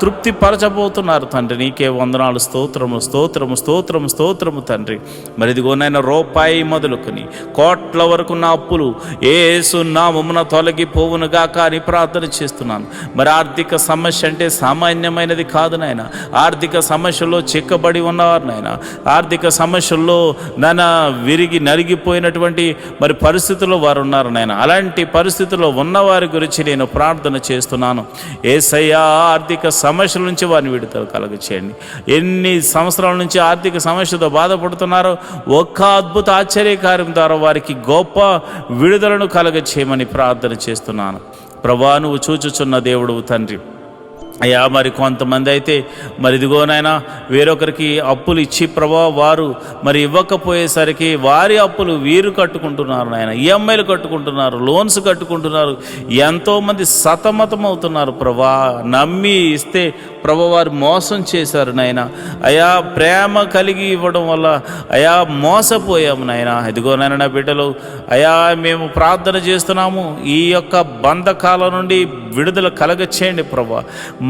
తృప్తి పరచబోతున్నారు తండ్రి. నీకే వందనాలు, స్తోత్రము, స్తోత్రము, స్తోత్రము, స్తోత్రము తండ్రి. మరి ఇదిగోనైనా రూపాయి మొదలుకొని కోట్ల వరకు నా అప్పులు యేసు నామమున తొలగిపోవునుగా కానీ ప్రార్థన చేస్తున్నాను. మరి ఆర్థిక సమస్య అంటే సామాన్యమైనది కాదు నాయన. ఆర్థిక సమస్యల్లో చిక్కబడి ఉన్నవారు నాయన. ఆర్థిక సమస్యల్లో విరిగి నలిగిపోయినటువంటి మరి పరిస్థితుల్లో వారు ఉన్నారు నాయన. అలాంటి పరిస్థితుల్లో ఉన్నవారి గురించి నేను ప్రార్థన చేస్తున్నాను. యేసయ్యా, ఆర్థిక సమస్యల నుంచి వారిని విడుదల కలుగచేయండి. ఎన్ని సంవత్సరాల నుంచి ఆర్థిక సమస్యతో బాధపడుతున్నారో ఒక్క అద్భుత ఆశ్చర్యకార్యం ద్వారా వారికి గొప్ప విడుదలను కలగ చేయమని ప్రార్థన చేస్తున్నాను ప్రభా. నువ్వు చూచుచున్న దేవుడు తండ్రి. అయ్యా మరి కొంతమంది అయితే మరి ఇదిగోనైనా వేరొకరికి అప్పులు ఇచ్చి ప్రభా వారు మరి ఇవ్వకపోయేసరికి వారి అప్పులు వీరు కట్టుకుంటున్నారు నాయన, ఈఎంఐలు కట్టుకుంటున్నారు, లోన్స్ కట్టుకుంటున్నారు, ఎంతోమంది సతమతం అవుతున్నారు ప్రభా. నమ్మి ఇస్తే ప్రభా వారు మోసం చేశారు నాయన. అయా ప్రేమ కలిగి ఇవ్వడం వల్ల అయా మోసపోయాము నాయన. ఇదిగోనైనా నా బిడ్డలు అయా మేము ప్రార్థన చేస్తున్నాము, ఈ యొక్క బంధకాల నుండి విడుదల కలగచేయండి ప్రభా.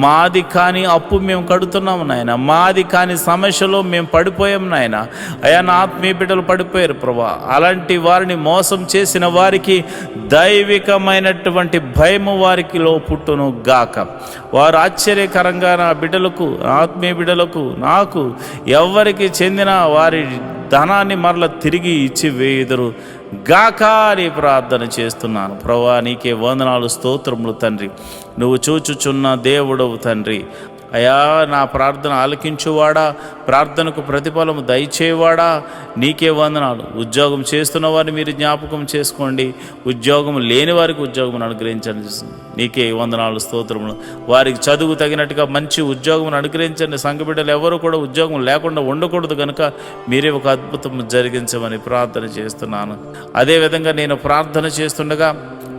మాది కాని అప్పు మేము కడుతున్నాము నాయన, మాది కాని సమస్యలో మేము పడిపోయాం నాయన. అయా నా ఆత్మీయ బిడ్డలు పడిపోయారు ప్రభా. అలాంటి వారిని మోసం చేసిన వారికి దైవికమైనటువంటి భయము వారికిలో పుట్టును గాక. వారు ఆశ్చర్యకరంగా నా బిడ్డలకు, ఆత్మీయ బిడ్డలకు, నాకు ఎవరికి చెందిన వారి ధనాన్ని మరల తిరిగి ఇచ్చి వేయుదురు గాక అని ప్రార్థన చేస్తున్నాను ప్రభువా. నీకే వందనాలు, స్తోత్రములు తండ్రి. నువ్వు చూచుచున్న దేవుడవు తండ్రి. అయా నా ప్రార్థన ఆలకించువాడా, ప్రార్థనకు ప్రతిఫలము దయచేవాడా, నీకే వందనాలు. ఉద్యోగం చేస్తున్న వారిని మీరు జ్ఞాపకం చేసుకోండి, ఉద్యోగం లేని వారికి ఉద్యోగం అనుగ్రహించండి. నీకే వందనాలు, స్తోత్రములు. వారికి చదువు తగినట్టుగా మంచి ఉద్యోగం అనుగ్రహించండి. సంఘ బిడ్డలు ఎవరు కూడా ఉద్యోగం లేకుండా ఉండకూడదు కనుక మీరే ఒక అద్భుతం జరిగించమని ప్రార్థన చేస్తున్నాను. అదేవిధంగా నేను ప్రార్థన చేస్తుండగా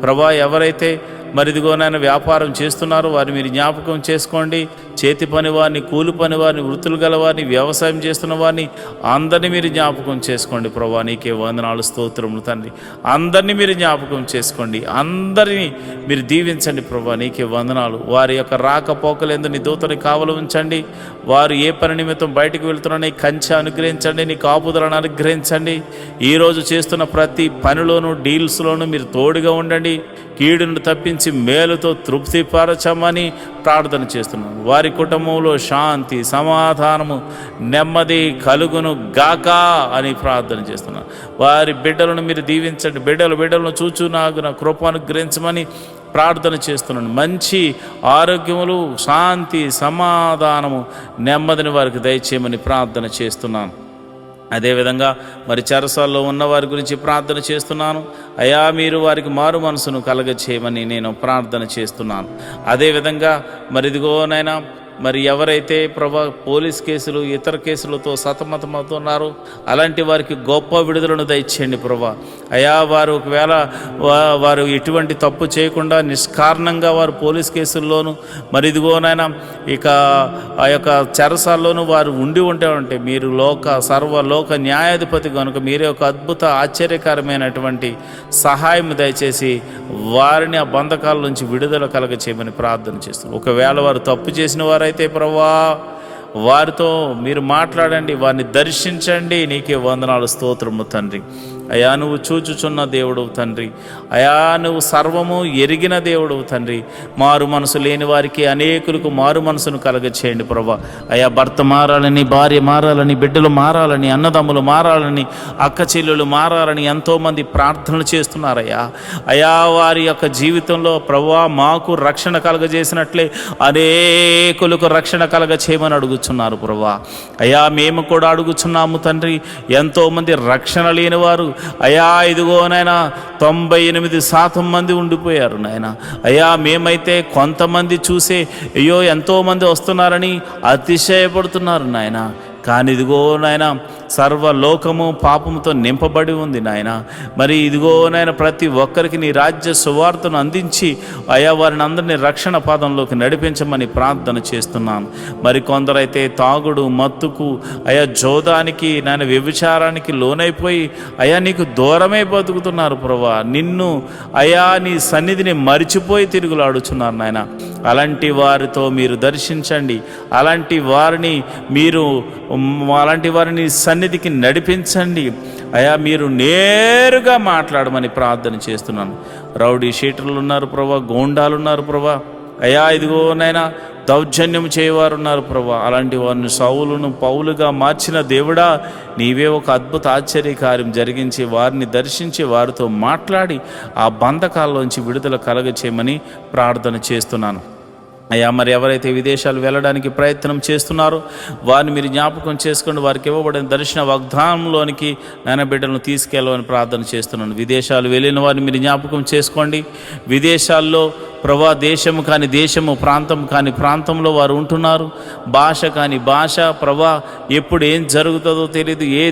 ప్రభా ఎవరైతే మరిదిగోనైనా వ్యాపారం చేస్తున్నారు వారిని మీరు జ్ఞాపకం చేసుకోండి. చేతి పని వారిని, కూలి పని వారిని, వృత్తులు గల వారిని, వ్యవసాయం చేస్తున్న వారిని అందరినీ మీరు జ్ఞాపకం చేసుకోండి ప్రభా. నీకే వందనాలు, స్తోత్రములు తండ్రి. అందరినీ మీరు జ్ఞాపకం చేసుకోండి, అందరినీ మీరు దీవించండి ప్రభా. నీకే వందనాలు. వారి యొక్క రాకపోకలందు నీ దూతని కావలు ఉంచండి. వారు ఏ పని నిమిత్తం బయటకు వెళ్తున్నా నీ కంచె అనుగ్రహించండి, నీ కాపుదలను అనుగ్రహించండి. ఈరోజు చేస్తున్న ప్రతి పనిలోనూ, డీల్స్లోనూ మీరు తోడుగా ఉండండి. కీడును తప్పించి మేలుతో తృప్తిపరచమని ప్రార్థన చేస్తున్నాను. వారి కుటుంబంలో శాంతి, సమాధానము, నెమ్మది కలుగును గాక అని ప్రార్థన చేస్తున్నాను. వారి బిడ్డలను మీరు దీవించండి. బిడ్డలను చూచు నాకు నా కృప అనుగ్రహించమని ప్రార్థన చేస్తున్నాను. మంచి ఆరోగ్యములు, శాంతి, సమాధానము, నెమ్మదిని వారికి దయచేయమని ప్రార్థన చేస్తున్నాను. అదేవిధంగా మరి చెరసాల్లో ఉన్న వారి గురించి ప్రార్థన చేస్తున్నాను. అయా మీరు వారికి మారు మనసును కలగచేయమని నేను ప్రార్థన చేస్తున్నాను. అదేవిధంగా మరి ఇదిగోనైనా మరి ఎవరైతే ప్రభా పోలీస్ కేసులు, ఇతర కేసులతో సతమతమవుతున్నారో అలాంటి వారికి గొప్ప విడుదలను దయచేయండి ప్రభా. అయా వారు ఒకవేళ వారు ఎటువంటి తప్పు చేయకుండా నిష్కారణంగా వారు పోలీస్ కేసుల్లోనూ మరి ఇదిగోనైనా ఇక ఆ యొక్క చెరసాల్లోనూ వారు ఉంటే మీరు సర్వలోక న్యాయాధిపతి కనుక మీరే ఒక అద్భుత ఆశ్చర్యకరమైనటువంటి సహాయం దయచేసి వారిని ఆ బంధకాల నుంచి విడుదల కలగ చేయమని ప్రార్థన చేస్తున్నాం. ఒకవేళ వారు తప్పు చేసిన వారైతే ప్రభువా వారితో మీరు మాట్లాడండి, వారిని దర్శించండి. నీకే వందనాలు, స్తోత్రము తండ్రి. అయా నువ్వు చూచుచున్న దేవుడవు తండ్రి. అయా నువ్వు సర్వము ఎరిగిన దేవుడవు తండ్రి. మారు మనసు లేని వారికి అనేకులకు మారు మనసును కలగచేయండి ప్రభా. అయా భర్త మారాలని, భార్య మారాలని, బిడ్డలు మారాలని, అన్నదమ్ములు మారాలని, అక్క చెల్లెలు మారాలని ఎంతోమంది ప్రార్థనలు చేస్తున్నారయ్యా. అయా వారి యొక్క జీవితంలో ప్రభువా మాకు రక్షణ కలగజేసినట్లే అనేకులకు రక్షణ కలగచేయమని అడుగుచున్నారు ప్రభువా. అయా మేము కూడా అడుగుచున్నాము తండ్రి. ఎంతోమంది రక్షణ లేని వారు అయా ఇదిగోనైనా 98% మంది ఉండిపోయారు నాయన. అయ్యా మేమైతే కొంతమంది చూసే అయ్యో ఎంతోమంది వస్తున్నారని అతిశయపడుతున్నారు నాయన. కానీ ఇదిగో నాయన సర్వలోకము పాపముతో నింపబడి ఉంది నాయన. మరి ఇదిగో నాయన ప్రతి ఒక్కరికి నీ రాజ్య సువార్తను అందించి అయా వారిని అందరినీ రక్షణ పాదంలోకి నడిపించమని ప్రార్థన చేస్తున్నాను. మరి కొందరైతే తాగుడు, మత్తుకు, అయా జోదానికి, నాయన వ్యభిచారానికి లోనైపోయి అయా నీకు దూరమై బతుకుతున్నారు ప్రభా. నిన్ను అయా నీ సన్నిధిని మరిచిపోయి తిరుగులాడుచున్నారు నాయన. అలాంటి వారితో మీరు దర్శించండి. అలాంటి వారిని సన్నిధికి నడిపించండి. అయా మీరు నేరుగా మాట్లాడమని ప్రార్థన చేస్తున్నాను. రౌడీ షీటర్లు ఉన్నారు ప్రభా, గోండాలు ఉన్నారు ప్రభా. అయా ఇదిగోనైనా దౌర్జన్యం చేయవారు ఉన్నారు ప్రభా. అలాంటి వారిని సౌలును పౌలుగా మార్చిన దేవుడా నీవే ఒక అద్భుత ఆశ్చర్యకార్యం జరిగించి వారిని దర్శించి వారితో మాట్లాడి ఆ బంధకాల్లోంచి విడుదల కలగచేయమని ప్రార్థన చేస్తున్నాను. అయ్యా మరి ఎవరైతే విదేశాలు వెళ్ళడానికి ప్రయత్నం చేస్తున్నారో వారిని మీరు జ్ఞాపకం చేసుకోండి. వారికి ఇవ్వబడిన దర్శన వాగ్దానంలోనికి నాయన బిడ్డలను తీసుకెళ్ళమని ప్రార్థన చేస్తున్నాను. విదేశాలు వెళ్ళిన వారిని మీరు జ్ఞాపకం చేసుకోండి. విదేశాల్లో ప్రభా దేశము కాని దేశము, ప్రాంతం కాని ప్రాంతంలో వారు ఉంటున్నారు. భాష కాని భాష, ప్రభా ఎప్పుడు ఏం జరుగుతుందో తెలియదు, ఏ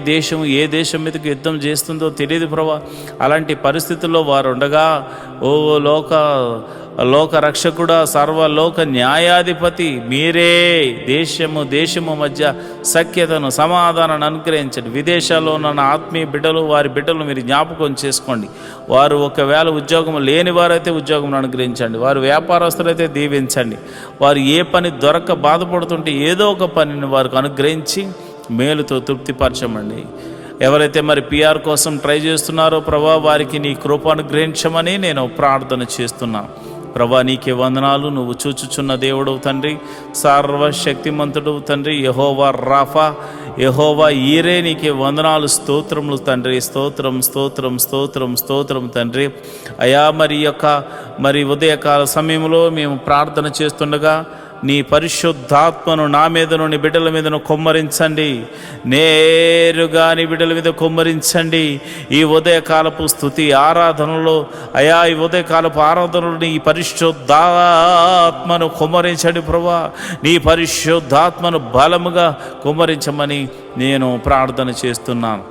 దేశం మీదకి యుద్ధం చేస్తుందో తెలియదు ప్రభా. అలాంటి పరిస్థితుల్లో వారు ఉండగా, ఓ లోక రక్షకుడా, సర్వలోక న్యాయాధిపతి మీరే దేశము మధ్య సఖ్యతను, సమాధానాన్ని అనుగ్రహించండి. విదేశాల్లో ఉన్న ఆత్మీయ బిడ్డలు, వారి బిడ్డలు మీరు జ్ఞాపకం చేసుకోండి. వారు ఒకవేళ ఉద్యోగం లేని వారైతే ఉద్యోగం అనుగ్రహించండి, వారు వ్యాపారస్తులైతే దీవించండి. వారు ఏ పని దొరక్క బాధపడుతుంటే ఏదో ఒక పనిని వారికి అనుగ్రహించి మేలుతో తృప్తిపరచమండి. ఎవరైతే మరి PR కోసం ట్రై చేస్తున్నారో ప్రభా, వారికి నీ కృప అనుగ్రహించమని నేను ప్రార్థన చేస్తున్నాను. ప్రభా నీకే వందనాలు. నువ్వు చూచుచున్న దేవుడు తండ్రి, సర్వశక్తిమంతుడు తండ్రి, యెహోవా రాఫా, యెహోవా ఈరే, నీకే వందనాలు, స్తోత్రములు తండ్రి. స్తోత్రం తండ్రి. అయా మరి ఉదయకాల సమయంలో మేము ప్రార్థన చేస్తుండగా నీ పరిశుద్ధాత్మను నా మీదను, నీ బిడ్డల మీదను కొమ్మరించండి. నేరుగా నీ బిడ్డల మీద కొమ్మరించండి. ఈ ఉదయకాలపు స్తుతి ఆరాధనలో అయా, ఈ ఉదయకాలపు ఆరాధనలో నీ పరిశుద్ధాత్మను కొమ్మరించండి ప్రభా. నీ పరిశుద్ధాత్మను బలముగా కొమ్మరించమని నేను ప్రార్థన చేస్తున్నాను.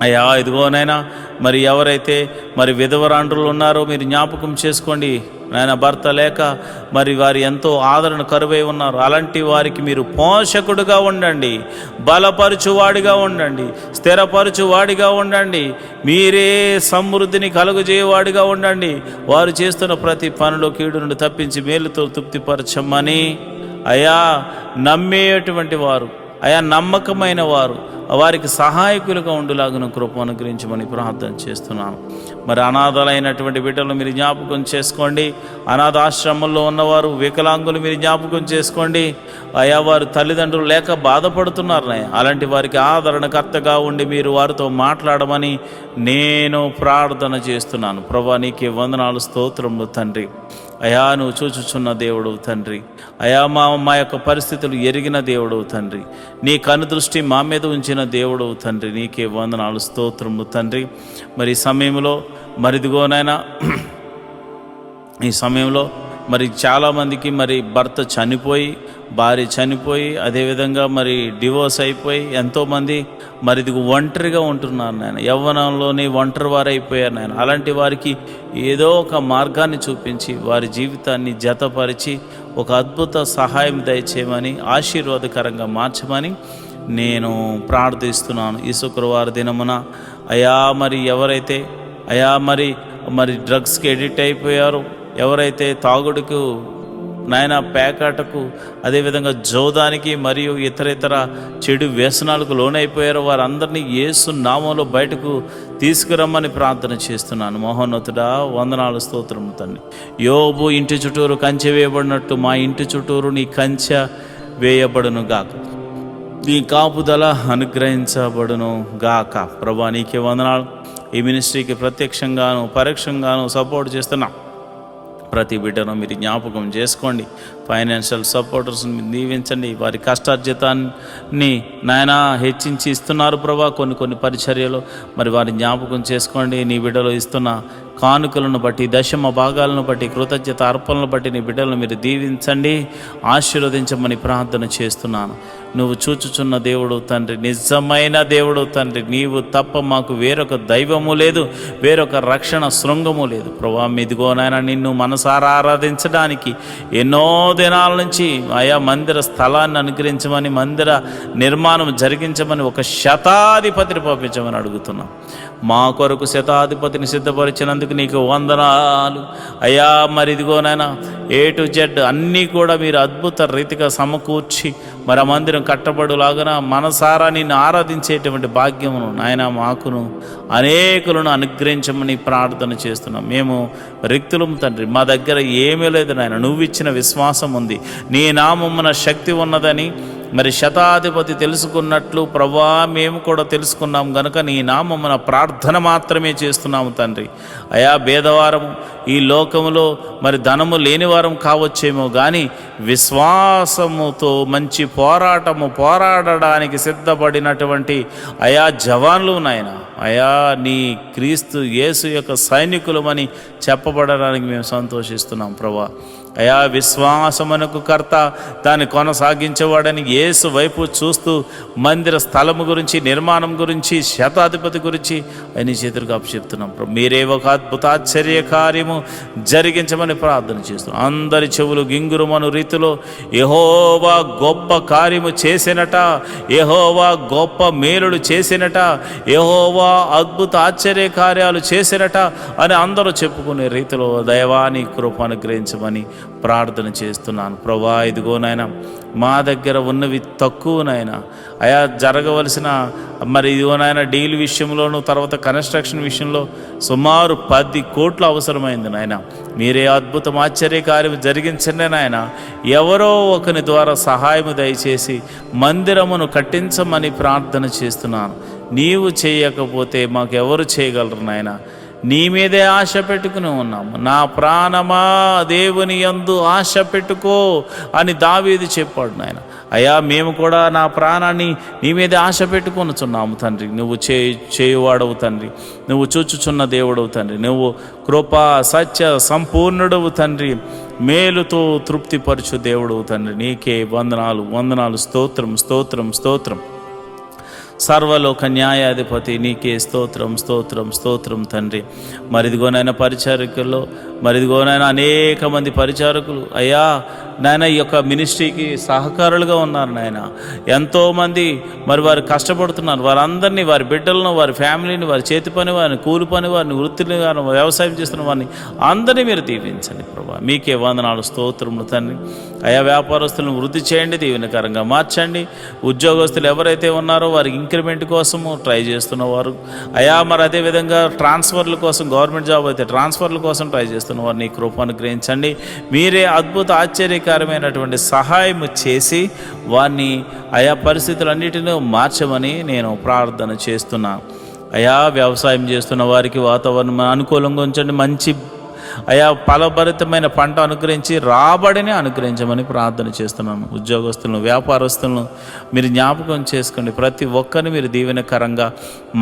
అయ్యా ఇదిగోనైనా మరి ఎవరైతే మరి విధవరాండ్రులు ఉన్నారో మీరు జ్ఞాపకం చేసుకోండి నాయన. భర్త లేక మరి వారు ఎంతో ఆదరణ కరువై ఉన్నారు. అలాంటి వారికి మీరు పోషకుడుగా ఉండండి, బలపరచువాడిగా ఉండండి, స్థిరపరచువాడిగా ఉండండి. మీరే సమృద్ధిని కలుగజేయవాడిగా ఉండండి. వారు చేస్తున్న ప్రతి పనిలో కీడు నుండి తప్పించి మేలుతో తృప్తిపరచమని అయా, నమ్మేటువంటి వారు, అయా నమ్మకమైన వారు, వారికి సహాయకులుగా ఉండులాగున కృప అనుగ్రహించమని ప్రార్థన చేస్తున్నాను. మరి అనాథలైనటువంటి బిడ్డలు మీరు జ్ఞాపకం చేసుకోండి. అనాథాశ్రమంలో ఉన్నవారు, వికలాంగులు మీరు జ్ఞాపకం చేసుకోండి. అయా వారు తల్లిదండ్రులు లేక బాధపడుతున్నారు. అలాంటి వారికి ఆదరణకర్తగా ఉండి మీరు వారితో మాట్లాడమని నేను ప్రార్థన చేస్తున్నాను. ప్రభా నీకే వందనాలు, స్తోత్రములు తండ్రి. అయా నువ్వు చూచుచున్న దేవుడు తండ్రి. అయా మా యొక్క పరిస్థితులు ఎరిగిన దేవుడు తండ్రి. నీ కనుదృష్టి మా మీద ఉంచిన దేవుడు తండ్రి. నీకే వందనాలు, స్తోత్రము తండ్రి. మరి ఈ సమయంలో మరిదిగోనైనా ఈ సమయంలో మరి చాలామందికి మరి భర్త చనిపోయి, భార్య చనిపోయి, అదేవిధంగా మరి డివోర్స్ అయిపోయి ఎంతోమంది మరి ఇది ఒంటరిగా ఉంటున్నారు నాయన. యవ్వనంలోనే ఒంటరి వారైపోయారు నాయన. అలాంటి వారికి ఏదో ఒక మార్గాన్ని చూపించి వారి జీవితాన్ని జతపరిచి ఒక అద్భుత సహాయం దయచేయమని, ఆశీర్వాదకరంగా మార్చమని నేను ప్రార్థిస్తున్నాను. ఈ శుక్రవారం దినమున అయా మరి ఎవరైతే అయా మరి డ్రగ్స్కి ఎడిక్ట్ అయిపోయారో, ఎవరైతే తాగుడుకు నాయన, పేకాటకు, అదేవిధంగా జోదానికి మరియు ఇతర చెడు వ్యసనాలకు లోనైపోయారో వారందరినీ యేసు నామంలో బయటకు తీసుకురమ్మని ప్రార్థన చేస్తున్నాను. మహోన్నతుడా వందనాలు, స్తోత్రము తండ్రి. యోబు ఇంటి చుట్టూరు కంచె వేయబడినట్టు మా ఇంటి చుట్టూరు నీ కంచె వేయబడును గాక, నీ కాపుదల అనుగ్రహించబడును గాక. ప్రభా నీకే వందనాలు. ఈ మినిస్ట్రీకి ప్రత్యక్షంగాను పరోక్షంగాను సపోర్ట్ చేస్తున్నా ప్రతి బిడ్డను మీరు జ్ఞాపకం చేసుకోండి. ఫైనాన్షియల్ సపోర్టర్స్ని దీవించండి. వారి కష్టార్జితాన్ని నాయన హెచ్చించి ఇస్తున్నారు ప్రభా. కొన్ని పరిచర్యలు మరి వారి జ్ఞాపకం చేసుకోండి. నీ బిడ్డలు ఇస్తున్న కానుకలను బట్టి, దశమ భాగాలను బట్టి, కృతజ్ఞత అర్పణలను బట్టి నీ బిడ్డలను మీరు దీవించండి, ఆశీర్వదించమని ప్రార్థన చేస్తున్నాను. నువ్వు చూచుచున్న దేవుడు తండ్రి, నిజమైన దేవుడు తండ్రి. నీవు తప్ప మాకు వేరొక దైవము లేదు, వేరొక రక్షణ శృంగము లేదు ప్రభా. ఇదిగోనైనా నిన్ను మనసారా ఆరాధించడానికి ఎన్నో దినాల నుంచి ఆయా మందిర స్థలాన్ని అనుగ్రహించమని, మందిర నిర్మాణం జరిగించమని ఒక శతాధిపతిని పంపించమని అడుగుతున్నాం. మా కొరకు శతాధిపతిని సిద్ధపరిచినందుకు నీకు వందనాలు అయ్యా. మరి ఇదిగోనైనా A to Z అన్నీ కూడా మీరు అద్భుత రీతిగా సమకూర్చి మరి ఆ మందిరం కట్టబడులాగా మనసారా నిన్ను ఆరాధించేటువంటి భాగ్యమును నాయన మాకును అనేకులను అనుగ్రహించమని ప్రార్థన చేస్తున్నాం. మేము రిక్తులం తండ్రి, మా దగ్గర ఏమీ లేదు నాయన. నువ్వు ఇచ్చిన విశ్వాసం ఉంది, నీ నామమున శక్తి ఉన్నదని మరి శతాధిపతి తెలుసుకున్నట్లు ప్రభా మేము కూడా తెలుసుకున్నాం గనుక నీ నామమున ప్రార్థన మాత్రమే చేస్తున్నాము తండ్రి. అయా భేదవారము ఈ లోకములో మరి ధనము లేనివారం కావచ్చేమో కానీ విశ్వాసముతో మంచి పోరాడడానికి సిద్ధపడినటువంటి అయా జవాన్లు నాయన, అయా నీ క్రీస్తు యేసు యొక్క సైనికులమని చెప్పబడడానికి మేము సంతోషిస్తున్నాం ప్రభా. అయా విశ్వాసమునకు కర్త దాన్ని కొనసాగించేవాడని యేసు వైపు చూస్తూ మందిర స్థలము గురించి, నిర్మాణం గురించి, శతాధిపతి గురించి అని చేతులకు అప్పచెప్తున్నాం ప్రభు. మీరే ఒక అద్భుత ఆశ్చర్య కార్యము జరిగించమని ప్రార్థన చేస్తున్నాం. అందరి చెవులు గింగురుమను రీతిలో యెహోవా గొప్ప కార్యము చేసినట, యెహోవా గొప్ప మేలులు చేసినట, యెహోవా అద్భుత ఆశ్చర్య కార్యాలు చేసినట అని అందరూ చెప్పుకునే రీతిలో దైవాన్ని కృప అనుగ్రహించమని ప్రార్థన చేస్తున్నాను ప్రభా. ఇదిగో నాయన మా దగ్గర ఉన్నవి తక్కువ నాయన, అయా జరగవలసిన మరి ఇదిగో నాయన డీల్ విషయంలోనూ తర్వాత కన్స్ట్రక్షన్ విషయంలో సుమారు 10 కోట్లు అవసరమైంది నాయన. మీరే అద్భుతం ఆశ్చర్య కార్యం జరిగించండి నాయన. ఎవరో ఒకని ద్వారా సహాయము దయచేసి మందిరమును కట్టించమని ప్రార్థన చేస్తున్నాను. నీవు చేయకపోతే మాకెవరు చేయగలరు నాయన. నీ మీదే ఆశ పెట్టుకుని ఉన్నాము. నా ప్రాణమా దేవుని యందు ఆశ పెట్టుకో అని దావీదు చెప్పాడు నాయన. అయ్యా మేము కూడా నా ప్రాణాన్ని నీ మీదే ఆశ పెట్టుకొనుచున్నాము తండ్రి. నువ్వు చేయువాడవు తండ్రి, నువ్వు చూచుచున్న దేవుడవు తండ్రి, నువ్వు కృపా సత్య సంపూర్ణుడవు తండ్రి, మేలుతో తృప్తిపరచు దేవుడవు తండ్రి. నీకే వందనాలు స్తోత్రం స్తోత్రం స్తోత్రం. సర్వలోక న్యాయాధిపతి నీకే స్తోత్రం తండ్రి. మరిదిగోనైనా పరిచారకుల్లో మరిదిగోనైనా అనేక మంది పరిచారకులు అయ్యా నాయన ఈ యొక్క మినిస్ట్రీకి సహకారులుగా ఉన్నారు నాయన. ఎంతోమంది మరి వారు కష్టపడుతున్నారు. వారందరినీ, వారి బిడ్డలను, వారి ఫ్యామిలీని, వారి చేతి పని వారిని, కూలి పని వారిని, వృత్తిని వారిని, వ్యవసాయం చేస్తున్న వారిని అందరినీ మీరు దీవించండి ప్రభా. మీకే వందనాలు స్తోత్రములు తండ్రి. అయా వ్యాపారస్తులను వృద్ధి చేయండి, దీవెనకరంగా మార్చండి. ఉద్యోగస్తులు ఎవరైతే ఉన్నారో వారికి ఇంక్రిమెంట్ కోసము ట్రై చేస్తున్నవారు అయా, మరి అదేవిధంగా ట్రాన్స్ఫర్ల కోసం, గవర్నమెంట్ జాబ్ అయితే ట్రాన్స్ఫర్ల కోసం ట్రై చేస్తున్నవారు నీ కృప అనుగ్రహించండి. మీరే అద్భుత ఆశ్చర్యకరమైనటువంటి సహాయం చేసి వారిని ఆయా పరిస్థితులన్నిటినీ మార్చమని నేను ప్రార్థన చేస్తున్నాను. అయా వ్యవసాయం చేస్తున్న వారికి వాతావరణం అనుకూలంగా ఉంచండి. మంచి అయా ఫలభరితమైన పంట అనుగ్రహించి రాబడిని అనుగ్రహించమని ప్రార్థన చేస్తున్నాను. ఉద్యోగస్తులను, వ్యాపారస్తులను మీరు జ్ఞాపకం చేసుకోండి. ప్రతి ఒక్కరిని మీరు దీవెనకరంగా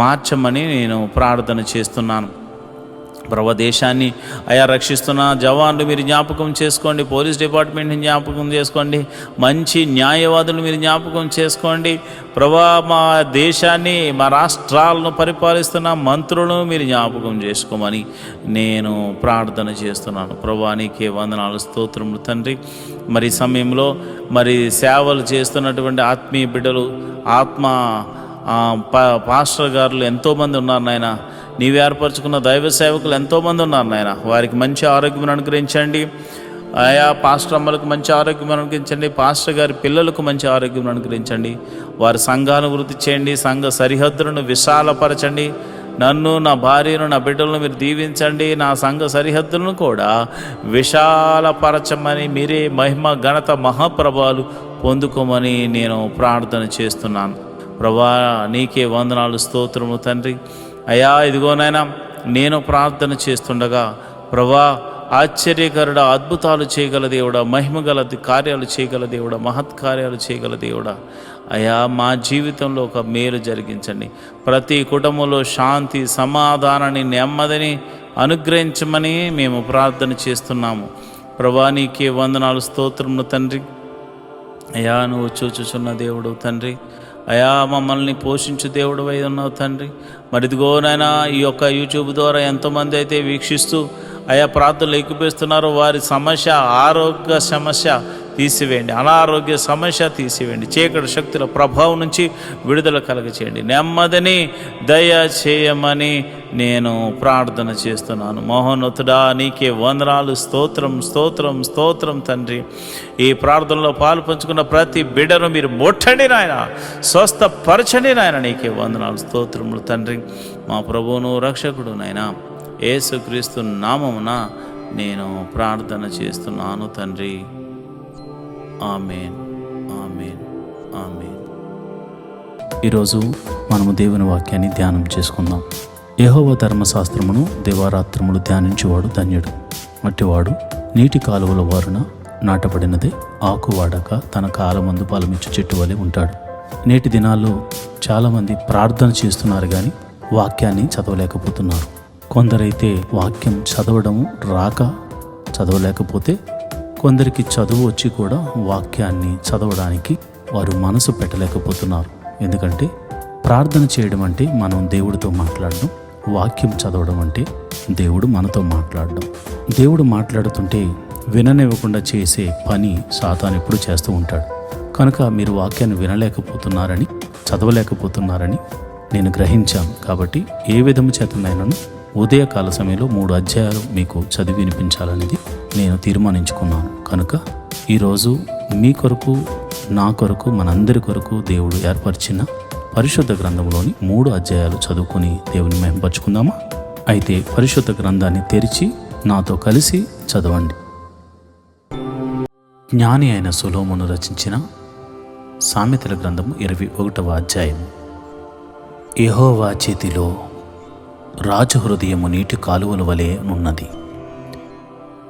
మార్చమని నేను ప్రార్థన చేస్తున్నాను. ప్రభు దేశాన్ని అయా రక్షిస్తున్న జవాన్లు మీరు జ్ఞాపకం చేసుకోండి. పోలీస్ డిపార్ట్మెంట్ని జ్ఞాపకం చేసుకోండి. మంచి న్యాయవాదులు మీరు జ్ఞాపకం చేసుకోండి. ప్రభా మా దేశాన్ని, మా రాష్ట్రాలను పరిపాలిస్తున్న మంత్రులను మీరు జ్ఞాపకం చేసుకోమని నేను ప్రార్థన చేస్తున్నాను. ప్రభా నీకే వందనాలు స్తోత్రములు తండ్రి. మరి సమయంలో మరి సేవలు చేస్తున్నటువంటి ఆత్మీయ బిడ్డలు, పాస్టర్ గారులు ఎంతోమంది ఉన్నారు నాయన. నీవు ఏర్పరచుకున్న దైవ సేవకులు ఎంతోమంది ఉన్నారు నాయన. వారికి మంచి ఆరోగ్యం అనుగ్రహించండి. ఆయా పాస్టర్ అమ్మలకు మంచి ఆరోగ్యం అనుగ్రహించండి. పాస్టర్ గారి పిల్లలకు మంచి ఆరోగ్యం అనుగ్రహించండి. వారి సంఘాలను వృద్ధి చేయండి. సంఘ సరిహద్దులను విశాలపరచండి. నన్ను, నా భార్యను, నా బిడ్డలను మీరు దీవించండి. నా సంఘ సరిహద్దులను కూడా విశాలపరచమని మీరే మహిమ ఘనత మహాప్రభావాలు పొందుకోమని నేను ప్రార్థన చేస్తున్నాను. ప్రభా నీకే వందనాలు స్తోత్రము తండ్రి. అయ్యా ఇదిగోనైనా నేను ప్రార్థన చేస్తుండగా ప్రభా ఆశ్చర్యకరుడా, అద్భుతాలు చేయగల దేవుడా, మహిమగల కార్యాలు చేయగల దేవుడా, మహత్కార్యాలు చేయగల దేవుడా, అయ్యా మా జీవితంలో ఒక మేలు జరిగించండి. ప్రతి కుటుంబంలో శాంతి, సమాధానాన్ని, నెమ్మదిని అనుగ్రహించమని మేము ప్రార్థన చేస్తున్నాము. ప్రభా నీకే వందనాలు స్తోత్రములు తండ్రి. అయ్యా నువ్వు చూచుచున్న దేవుడు తండ్రి. అయా మమ్మల్ని పోషించు దేవుడు అయి ఉన్నావు తండ్రి. మరి ఇదిగోనైనా ఈ యొక్క యూట్యూబ్ ద్వారా ఎంతోమంది అయితే వీక్షిస్తూ అయా ప్రార్థనలు ఎక్కిపిస్తున్నారో వారి సమస్య, ఆరోగ్య సమస్య తీసివేయండి, అనారోగ్య సమస్య తీసివేయండి, చీకటి శక్తుల ప్రభావం నుంచి విడుదల కలగచేయండి, నెమ్మదిని దయ చేయమని నేను ప్రార్థన చేస్తున్నాను. మహోన్నతుడా నీకే వందనాలు, స్తోత్రం స్తోత్రం స్తోత్రం తండ్రి. ఈ ప్రార్థనలో పాలు పంచుకున్న ప్రతి బిడ్డను మీరు ముట్టండి నాయన, స్వస్థపరచండి నాయన. నీకే వందనాలు స్తోత్రములు తండ్రి. మా ప్రభువును రక్షకుడు నాయన యేసుక్రీస్తు నామమున నేను ప్రార్థన చేస్తున్నాను తండ్రి. ఆమేన్, ఆమేన్. ఆమేన్. ఈరోజు మనము దేవుని వాక్యాన్ని ధ్యానం చేసుకుందాం. యెహోవా ధర్మశాస్త్రమును దివారాత్రములు ధ్యానించేవాడు ధన్యుడు. అట్టివాడు నీటి కాలువల వారున నాటబడినదే, ఆకు వాడక తన కాలమందు ఫలమిచ్చు చెట్టు వలె ఉంటాడు. నేటి దినాల్లో చాలామంది ప్రార్థన చేస్తున్నారు కానీ వాక్యాన్ని చదవలేకపోతున్నారు. కొందరైతే వాక్యం చదవడము రాక చదవలేకపోతే, కొందరికి చదువు వచ్చి కూడా వాక్యాన్ని చదవడానికి వారు మనసు పెట్టలేకపోతున్నారు. ఎందుకంటే ప్రార్థన చేయడం అంటే మనం దేవుడితో మాట్లాడడం, వాక్యం చదవడం అంటే దేవుడు మనతో మాట్లాడడం. దేవుడు మాట్లాడుతుంటే విననివ్వకుండా చేసే పని సాతాను ఎప్పుడు చేస్తూ ఉంటాడు. కనుక మీరు వాక్యాన్ని వినలేకపోతున్నారని, చదవలేకపోతున్నారని నేను గ్రహించాను. కాబట్టి ఏ విధము చేతనైనాను ఉదయకాల సమయంలో 3 అధ్యాయాలు మీకు చదివి వినిపించాలనేది నేను తీర్మానించుకున్నాను. కనుక ఈరోజు మీ కొరకు, నా కొరకు, మనందరి కొరకు దేవుడు ఏర్పరిచిన పరిశుద్ధ గ్రంథంలోని 3 అధ్యాయాలు చదువుకొని దేవుని మహిమపరచుకుందామా? అయితే పరిశుద్ధ గ్రంథాన్ని తెరిచి నాతో కలిసి చదవండి. జ్ఞాని అయిన సొలొమోను రచించిన సామెతల గ్రంథము 21వ అధ్యాయం. యెహోవా చేతిలో రాజు హృదయము నీటి కాలువల వలె నున్నది.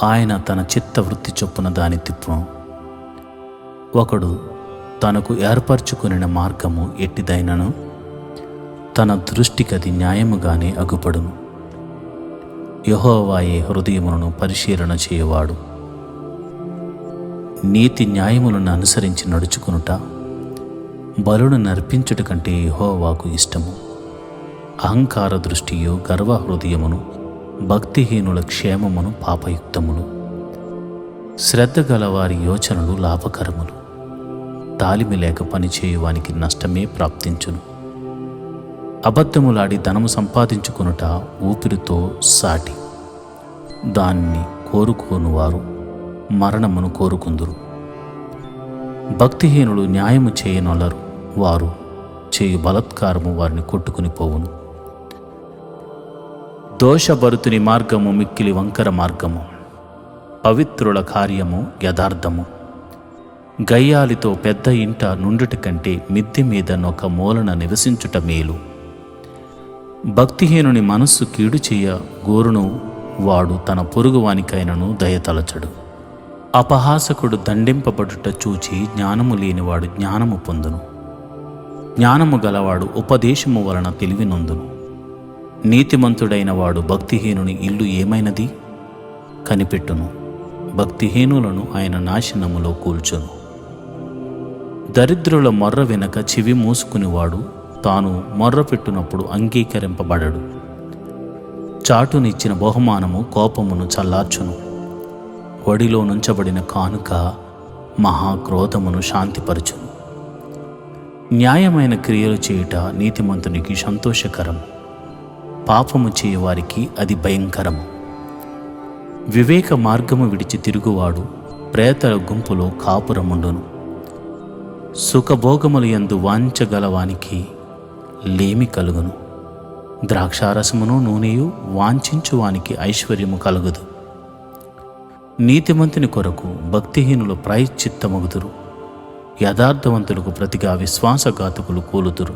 ఆయన తన చిత్తవృత్తి చొప్పున దాని తిప్పును. ఒకడు తనకు ఏర్పరచుకొనిన మార్గము ఎట్టిదైనను తన దృష్టికది న్యాయముగానే అగుపడును. యెహోవాయే హృదయములను పరిశీలన చేయవాడు. నీతి న్యాయములను అనుసరించి నడుచుకొనుట బలును నర్పించుట కంటే యెహోవాకు ఇష్టము. అహంకార దృష్టియు గర్వ హృదయమును, భక్తిహీనుల క్షేమమును పాపయుక్తములు. శ్రద్ధ గలవారి యోచనలు లాభకరములు. తాలిమి లేక పనిచేయువానికి నష్టమే ప్రాప్తించును. అబద్ధములాడి ధనము సంపాదించుకొనుట ఊపిరితో సాటి. దాన్ని కోరుకోనువారు మరణమును కోరుకుందురు. భక్తిహీనులు న్యాయము చేయనొల్లరు. వారు చేయు బలత్కారము వారిని కొట్టుకుని పోవును. దోషభరుతుని మార్గము మిక్కిలి వంకర మార్గము. పవిత్రుల కార్యము యథార్థము. గయ్యాలితో పెద్ద ఇంట నుండుట కంటే మిద్దె మీద నొక మూలన నివసించుట మేలు. భక్తిహీనుని మనస్సు కీడు చేయ గోరును వాడు తన పొరుగువానికైనను దయతలచడు. అపహాసకుడు దండింపబడుట చూచి జ్ఞానము లేనివాడు జ్ఞానము పొందును. జ్ఞానము గలవాడు ఉపదేశము వలన తెలివి నొందును. నీతిమంతుడైన వాడు భక్తిహీనుని ఇల్లు ఏమైనది కనిపెట్టును. భక్తిహీనులను ఆయన నాశనములో కూల్చును. దరిద్రుల మొర్ర వెనక చెవి మూసుకునివాడు తాను మొర్ర పెట్టునప్పుడు అంగీకరింపబడడు. చాటునిచ్చిన బహుమానము కోపమును చల్లార్చును. ఒడిలో నుంచబడిన కానుక మహాక్రోధమును శాంతిపరచును. న్యాయమైన క్రియలు చేయుట నీతిమంతునికి సంతోషకరము. పాపము చేయువారికి అది భయంకరము. వివేక మార్గము విడిచి తిరుగువాడు ప్రేతల గుంపులో కాపురముండును. సుఖభోగములు యందు వాంఛగలవానికి లేమి కలుగును. ద్రాక్షారసమును నూనెయు వాంఛించువానికి ఐశ్వర్యము కలుగుదు. నీతిమంతుని కొరకు భక్తిహీనులు ప్రాయశ్చిత్తమగుదురు. యథార్థవంతులకు ప్రతిగా విశ్వాసఘాతకులు కూలుదురు.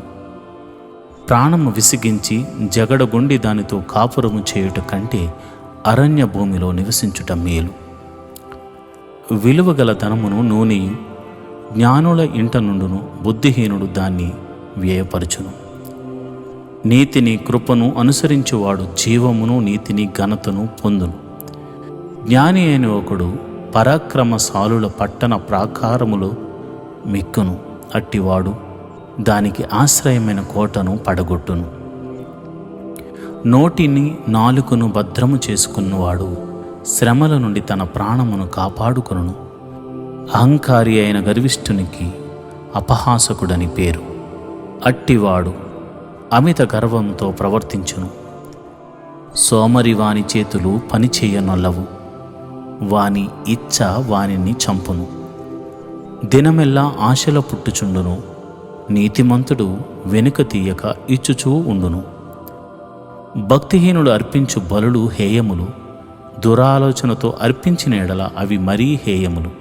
ప్రాణము విసిగించి జగడగొండి దానితో కాపురము చేయుట కంటే అరణ్య భూమిలో నివసించుట మేలు. విలువగల ధనమును నూనెయు జ్ఞానుల ఇంట నుండును. బుద్ధిహీనుడు దాన్ని వ్యయపరచును. నీతిని కృపను అనుసరించువాడు జీవమును నీతిని ఘనతను పొందును. జ్ఞాని అయిన ఒకడు పరాక్రమశాలుల పట్టణ ప్రాకారములో మిక్కును. అట్టివాడు దానికి ఆశ్రయమైన కోటను పడగొట్టును. నోటిని నాలుకను భద్రము చేసుకున్నవాడు శ్రమల నుండి తన ప్రాణమును కాపాడుకొనును. అహంకారి అయిన గర్విష్ఠునికి అపహాసకుడని పేరు. అట్టివాడు అమిత గర్వంతో ప్రవర్తించును. సోమరి వాని చేతులు పనిచేయనొల్లవు. వాని ఇచ్చ వానిని చంపును. దినమెల్లా ఆశల పుట్టుచుండును. నీతిమంతుడు వెనుక తీయక ఇచ్చుచూ ఉండును. భక్తిహీనుడు అర్పించు బలులు హేయములు. దురాలోచనతో అర్పించిన ఎడల అవి మరీ హేయములు.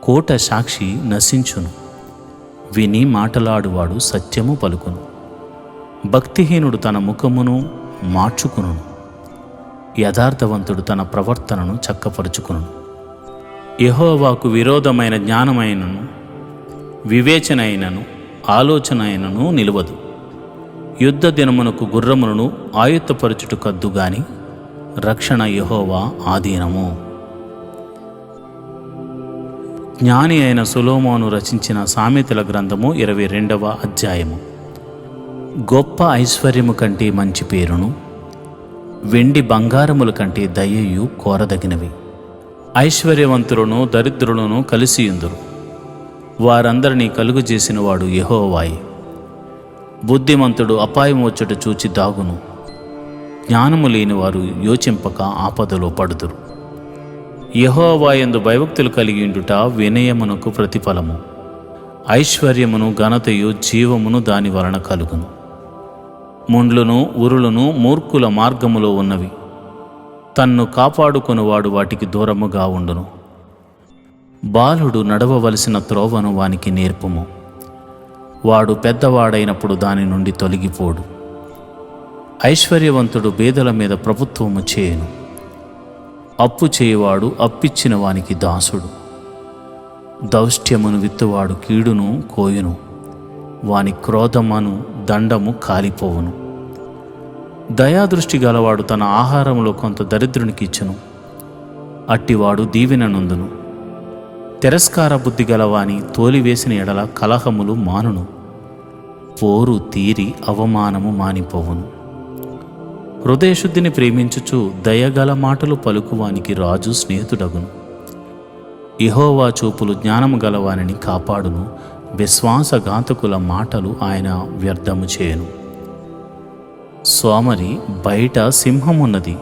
కోట సాక్షి నశించును. విని మాటలాడువాడు సత్యము పలుకును. భక్తిహీనుడు తన ముఖమును మార్చుకును, యథార్థవంతుడు తన ప్రవర్తనను చక్కపరుచుకును. యెహోవాకు విరోధమైన జ్ఞానమైనను వివేచన అయినను ఆలోచన అయినను నిలువదు. యుద్ధ దినమునకు గుర్రములను ఆయుత్తపరచుట కద్దు గాని రక్షణ యెహోవా ఆధీనము. జ్ఞాని అయిన సొలొమోను రచించిన సామెతల గ్రంథము 22వ అధ్యాయము. గొప్ప ఐశ్వర్యము కంటే మంచి పేరును, వెండి బంగారముల కంటే దయయు కోరదగినవి. ఐశ్వర్యవంతులను దరిద్రులను కలిసియుందురు, వారందరినీ కలుగజేసిన వాడు యెహోవాయే. బుద్ధిమంతుడు అపాయం వచ్చుట చూచి దాగును, జ్ఞానము లేనివారు యోచింపక ఆపదలో పడుదురు. యెహోవాయందు భయభక్తులు కలిగియుండుట వినయమునకు ప్రతిఫలము. ఐశ్వర్యమును ఘనతయు జీవమును దాని వలన కలుగును. ముండ్లును ఉరులను మూర్ఖుల మార్గములో ఉన్నవి, తన్ను కాపాడుకొనువాడు వాటికి దూరముగా ఉండును. బాలుడు నడవవలసిన త్రోవను వానికి నేర్పుము, వాడు పెద్దవాడైనప్పుడు దాని నుండి తొలగిపోడు. ఐశ్వర్యవంతుడు బేదల మీద ప్రభుత్వము చేయను, అప్పు చేయువాడు అప్పిచ్చిన వానికి దాసుడు. దౌష్ట్యమును విత్తువాడు కీడును కోయును, వాని క్రోధమను దండము కాలిపోవును. దయాదృష్టి గలవాడు తన ఆహారంలో కొంత దరిద్రునికి ఇచ్చును, అట్టివాడు దీవెననందును. తిరస్కార బుద్ధి గలవాని తోలివేసిన ఎడల కలహములు మానును, పోరు తీరి అవమానము మానిపోవును. హృదయశుద్ధిని ప్రేమించుచు దయగల మాటలు పలుకువానికి రాజు స్నేహితుడగును. యెహోవా చూపులు జ్ఞానము గలవానిని కాపాడును, విశ్వాసఘాతకుల మాటలు ఆయన వ్యర్థము చేయను. సోమరి బయట సింహమున్నది,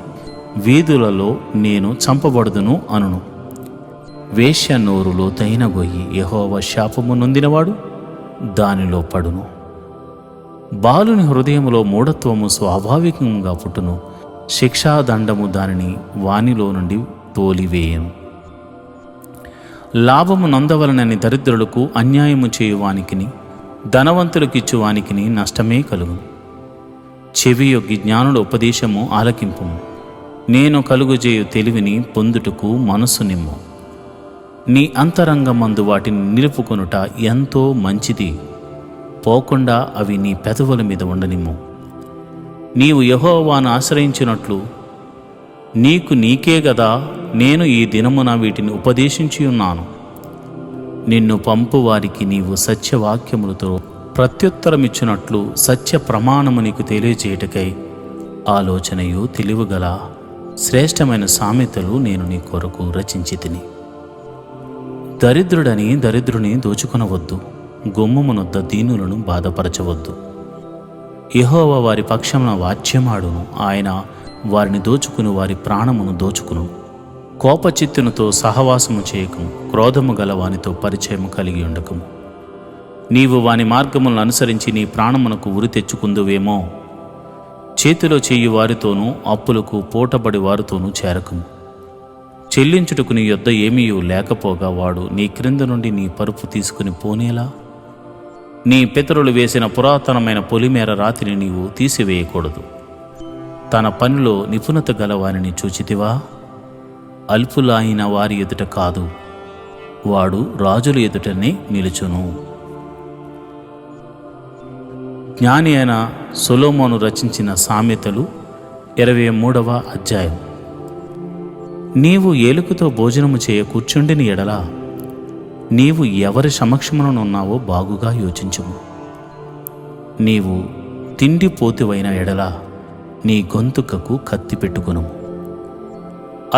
వీధులలో నేను చంపబడుదును అనును. వేశ్య నోరు లోతైన గొయ్యి, యెహోవా శాపము నొందినవాడు దానిలో పడును. బాలుని హృదయములో మూఢత్వము స్వాభావికంగా పుట్టును, శిక్షాదండము దానిని వానిలో నుండి తోలివేయను. లాభము నొందవలనని దరిద్రులకు అన్యాయము చేయువానికిని ధనవంతులకిచ్చువానికిని నష్టమే కలుగును. చెవియొగ్గి జ్ఞానుల ఉపదేశము ఆలకింపుము, నేను కలుగుజేయు తెలివిని పొందుటకు మనసు నిమ్ము. నీ అంతరంగమందు వాటిని నిలుపుకొనుట ఎంతో మంచిది, పోకుండా అవి నీ పెదవుల మీద ఉండనిమ్ము. నీవు యెహోవాను ఆశ్రయించినట్లు నీకు నీకే గదా నేను ఈ దినమున వీటిని ఉపదేశించి ఉన్నాను. నిన్ను పంపు వారికి నీవు సత్యవాక్యములతో ప్రత్యుత్తరమిచ్చినట్లు సత్య ప్రమాణము నీకు తెలియజేయటకై ఆలోచనయు తెలివిగల శ్రేష్టమైన సామెతలు నేను నీ కొరకు రచించి తిని. దరిద్రుడని దరిద్రుని దోచుకొనవద్దు, గుమ్మమునొద్ద దీనులను బాధపరచవద్దు. యెహోవా వారి పక్షమున వాచ్యమాడును, ఆయన వారిని దోచుకుని వారి ప్రాణమును దోచుకును. కోపచిత్తునితో సహవాసము చేయకము, క్రోధము గల వానితో పరిచయము కలిగి ఉండకము. నీవు వాని మార్గములను అనుసరించి నీ ప్రాణమునకు ఉరి తెచ్చుకుందువేమో. చేతిలో చెయ్యి వారితోనూ అప్పులకు పూటబడి వారితోనూ చేరకము. చెల్లించుటకు నీ యొద్ద ఏమీ లేకపోగా వాడు నీ క్రింద నుండి నీ పరుపు తీసుకుని పోనేలా? నీ పితరులు వేసిన పురాతనమైన పొలిమేర రాతిని నీవు తీసివేయకూడదు. తన పనిలో నిపుణత గలవారిని చూచితివా? అల్పులైన వారి ఎదుట కాదు, వాడు రాజుల ఎదుటనే నిలుచును. జ్ఞాని అయిన సొలొమోను రచించిన సామెతలు 23వ అధ్యాయం. నీవు ఏలుకతో భోజనము చేయ కూర్చుండిని ఎడల నీవు ఎవరి సమక్షముననున్నావో బాగుగా యోచించుము. నీవు తిండి పోతివైన ఎడల నీ గొంతుకకు కత్తి పెట్టుకును.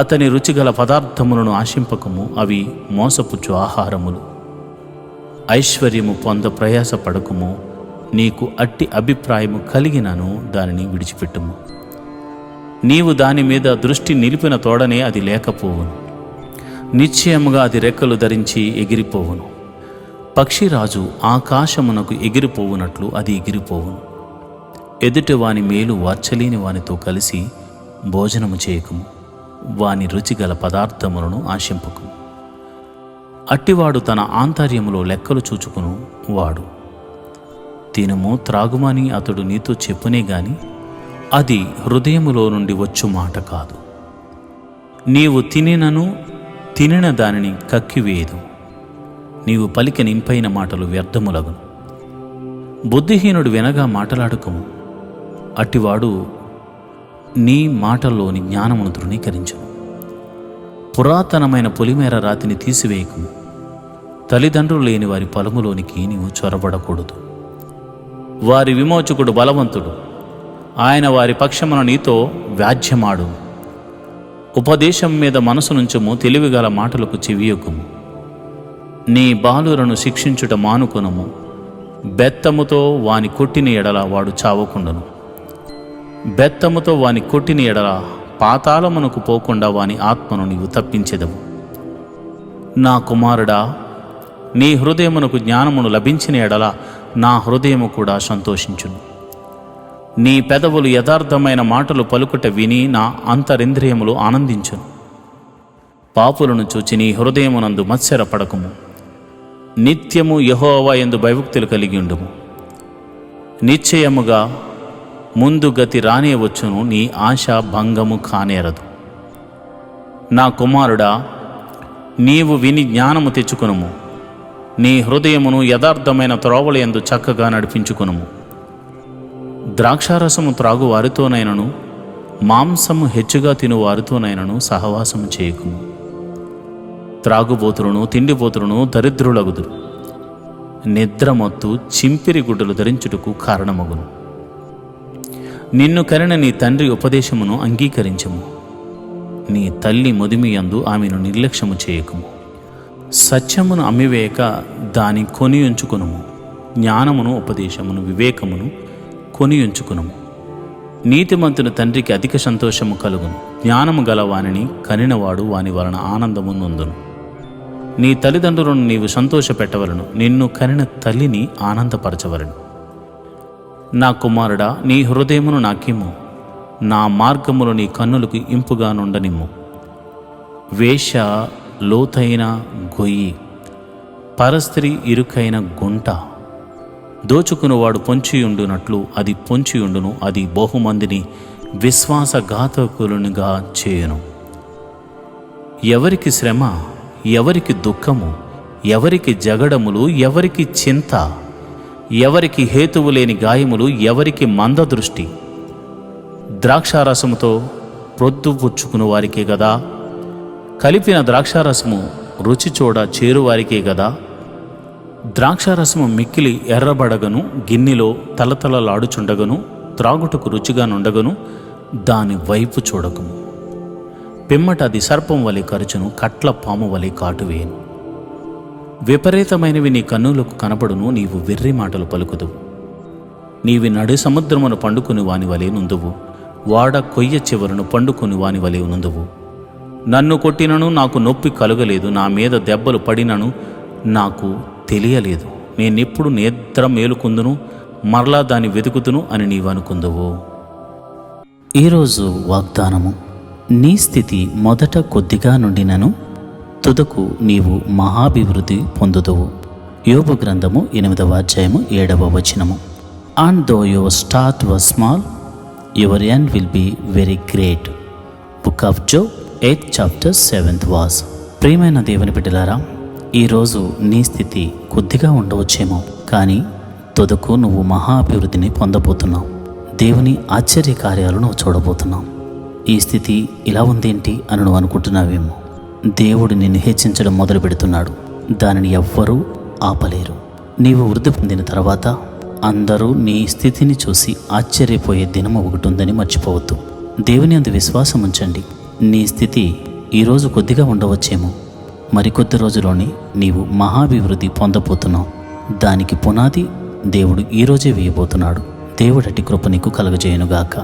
అతని రుచిగల పదార్థములను ఆశింపకము, అవి మోసపుచ్చు ఆహారములు. ఐశ్వర్యము పొంద ప్రయాసపడకము, నీకు అట్టి అభిప్రాయము కలిగినను దానిని విడిచిపెట్టుము. నీవు దాని మీద దృష్టి నిలిపిన తోడనే అది లేకపోవును, నిశ్చయముగా అది రెక్కలు ధరించి ఎగిరిపోవును. పక్షిరాజు ఆకాశమునకు ఎగిరిపోవునట్లు అది ఎగిరిపోవును. ఎదుటి వాని మేలు వార్చలేని వానితో కలిసి భోజనము చేయకము, వాని రుచిగల పదార్థములను ఆశింపకము. అట్టివాడు తన ఆంతర్యములో లెక్కలు చూచుకును వాడు. తినము త్రాగుమని అతడు నీతో చెప్పునే గాని అది హృదయములో నుండి వచ్చు మాట కాదు. నీవు తినిన దానిని కక్కివేయదు. నీవు పలికిన ఇంపైన మాటలు వ్యర్థములగును. బుద్ధిహీనుడు వినగా మాటలాడకము, అట్టివాడు నీ మాటల్లోని జ్ఞానమును తృణీకరించును. పురాతనమైన పొలిమేర రాతిని తీసివేయకము, తల్లిదండ్రులు లేని వారి పొలములోనికి నీవు చొరబడకూడదు. వారి విమోచకుడు బలవంతుడు, ఆయన వారి పక్షమున నీతో వ్యాజ్యమాడు. ఉపదేశం మీద మనసు నుంచుము, తెలివిగల మాటలకు చెవియొక్కుము. నీ బాలురను శిక్షించుట మానుకొనుము, బెత్తముతో వాని కొట్టిన ఎడల వాడు చావకుండును. బెత్తముతో వాని కొట్టిన ఎడల పాతాళమునకు పోకుండా వాని ఆత్మను నీవు తప్పించెదవు. నా కుమారుడా, నీ హృదయమునకు జ్ఞానమును లభించిన ఎడల నా హృదయము కూడా సంతోషించును. నీ పెదవులు యథార్థమైన మాటలు పలుకుట విని నా అంతరింద్రియములు ఆనందించును. పాపులను చూచి నీ హృదయమునందు మత్సరపడకుము. నిత్యము యెహోవా యందు భయభక్తులు కలిగి ఉండుము. నిశ్చయముగా ముందు గతి రానే వచ్చును, నీ ఆశ భంగము కానేరదు. నా కుమారుడా, నీవు విని జ్ఞానము తెచ్చుకొనుము. నీ హృదయమును యథార్థమైన త్రోవల యందు చక్కగా నడిపించుకొనుము. ద్రాక్షారసము త్రాగు వారితోనైనను మాంసము హెచ్చుగా తిను వారితోనైనను సహవాసము చేయకుము. త్రాగుబోతులను తిండిపోతులను దరిద్రులగుదురు. నిద్రమత్తు చింపిరి గుడ్డలు ధరించుటకు కారణమగును. నిన్ను కనిన నీ తండ్రి ఉపదేశమును అంగీకరించము. నీ తల్లి ముదిమియందు ఆమెను నిర్లక్ష్యము చేయకుము. సత్యమును అమ్మివేయక దాని కొని ఉంచుకునుము. జ్ఞానమును ఉపదేశమును వివేకమును కొని ఉంచుకునుము. నీతిమంతుని తండ్రికి అధిక సంతోషము కలుగును. జ్ఞానము గల వానిని కనినవాడు వాని వలన ఆనందము నొందును. నీ తల్లిదండ్రులను నీవు సంతోషపెట్టవలను, నిన్ను కనిన తల్లిని ఆనందపరచవలను. నా కుమారుడా, నీ హృదయమును నాకిమ్ము. నా మార్గములు నీ కన్నులకు ఇంపుగా నుండనిమ్ము. వేశ్య లోతైన గొయ్యి, పరస్త్రీ ఇరుకైన గుంట. దోచుకునివాడు పొంచియుండునట్లు అది పొంచియుండును. అది బహుమందిని విశ్వాసఘాతకులునిగా చేయును. ఎవరికి శ్రమ, ఎవరికి దుఃఖము, ఎవరికి జగడములు, ఎవరికి చింత, ఎవరికి హేతువు లేని గాయములు, ఎవరికి మందదృష్టి. ద్రాక్షారసముతో ప్రొద్దుపుచ్చుకుని వారికే గదా, కలిపిన ద్రాక్షారసము రుచి చూడ చేరువారికే గదా. ద్రాక్షారసము మిక్కిలి ఎర్రబడగను, గిన్నెలో తలతలలాడుచుండగను, త్రాగుటకు రుచిగా నుండగను, దాని వైపు చూడకము. పిమ్మట అది సర్పం వలె కరుచును, కట్ల పాము వలె కాటువేయను. విపరీతమైనవి నీ కన్నులకు కనపడును, నీవు వెర్రి మాటలు పలుకుదువు. నీవి నడి సముద్రమును పండుకుని వాని వలె నుందువు, వాడ కొయ్య చివరను పండుకుని వాని వలె నుందువు. నన్ను కొట్టినను నాకు నొప్పి కలుగలేదు, నా మీద దెబ్బలు పడినను నాకు తెలియలేదు. నేనెప్పుడు నిద్ర మేలుకుందును, మరలా దాన్ని వెతుకుతును అని నీవు అనుకుందువు. ఈరోజు వాగ్దానము. నీ స్థితి మొదట కొద్దిగా నుండినను తుదకు నీవు మహాభివృద్ధి పొందుదువు. యోబు గ్రంథము 8వ అధ్యాయము 7వ వచనము. And though your start was small, your end will be very great. Book of Job 8th chapter 7th verse. ప్రియమైన దేవుని బిడ్డలారా, ఈరోజు నీ స్థితి కొద్దిగా ఉండవచ్చేమో, కానీ తుదకు నువ్వు మహాభివృద్ధిని పొందబోతున్నావు. దేవుని ఆశ్చర్య కార్యాలను నువ్వు చూడబోతున్నావు. ఈ స్థితి ఇలా ఉందేంటి అని నువ్వు అనుకుంటున్నావేమో. దేవుడు నిన్ను హెచ్చించడం మొదలు పెడుతున్నాడు. దానిని ఎవ్వరూ ఆపలేరు. నీవు వృద్ధి పొందిన తర్వాత అందరూ నీ స్థితిని చూసి ఆశ్చర్యపోయే దినం ఒకటి ఉందని మర్చిపోవద్దు. దేవుని అందు విశ్వాసం ఉంచండి. నీ స్థితి ఈరోజు కొద్దిగా ఉండవచ్చేమో, మరికొద్ది రోజుల్లోనే నీవు మహాభివృద్ధి పొందబోతున్నావు. దానికి పునాది దేవుడు ఈరోజే వేయబోతున్నాడు. దేవుడటి కృప నీకు కలుగజేయునుగాక.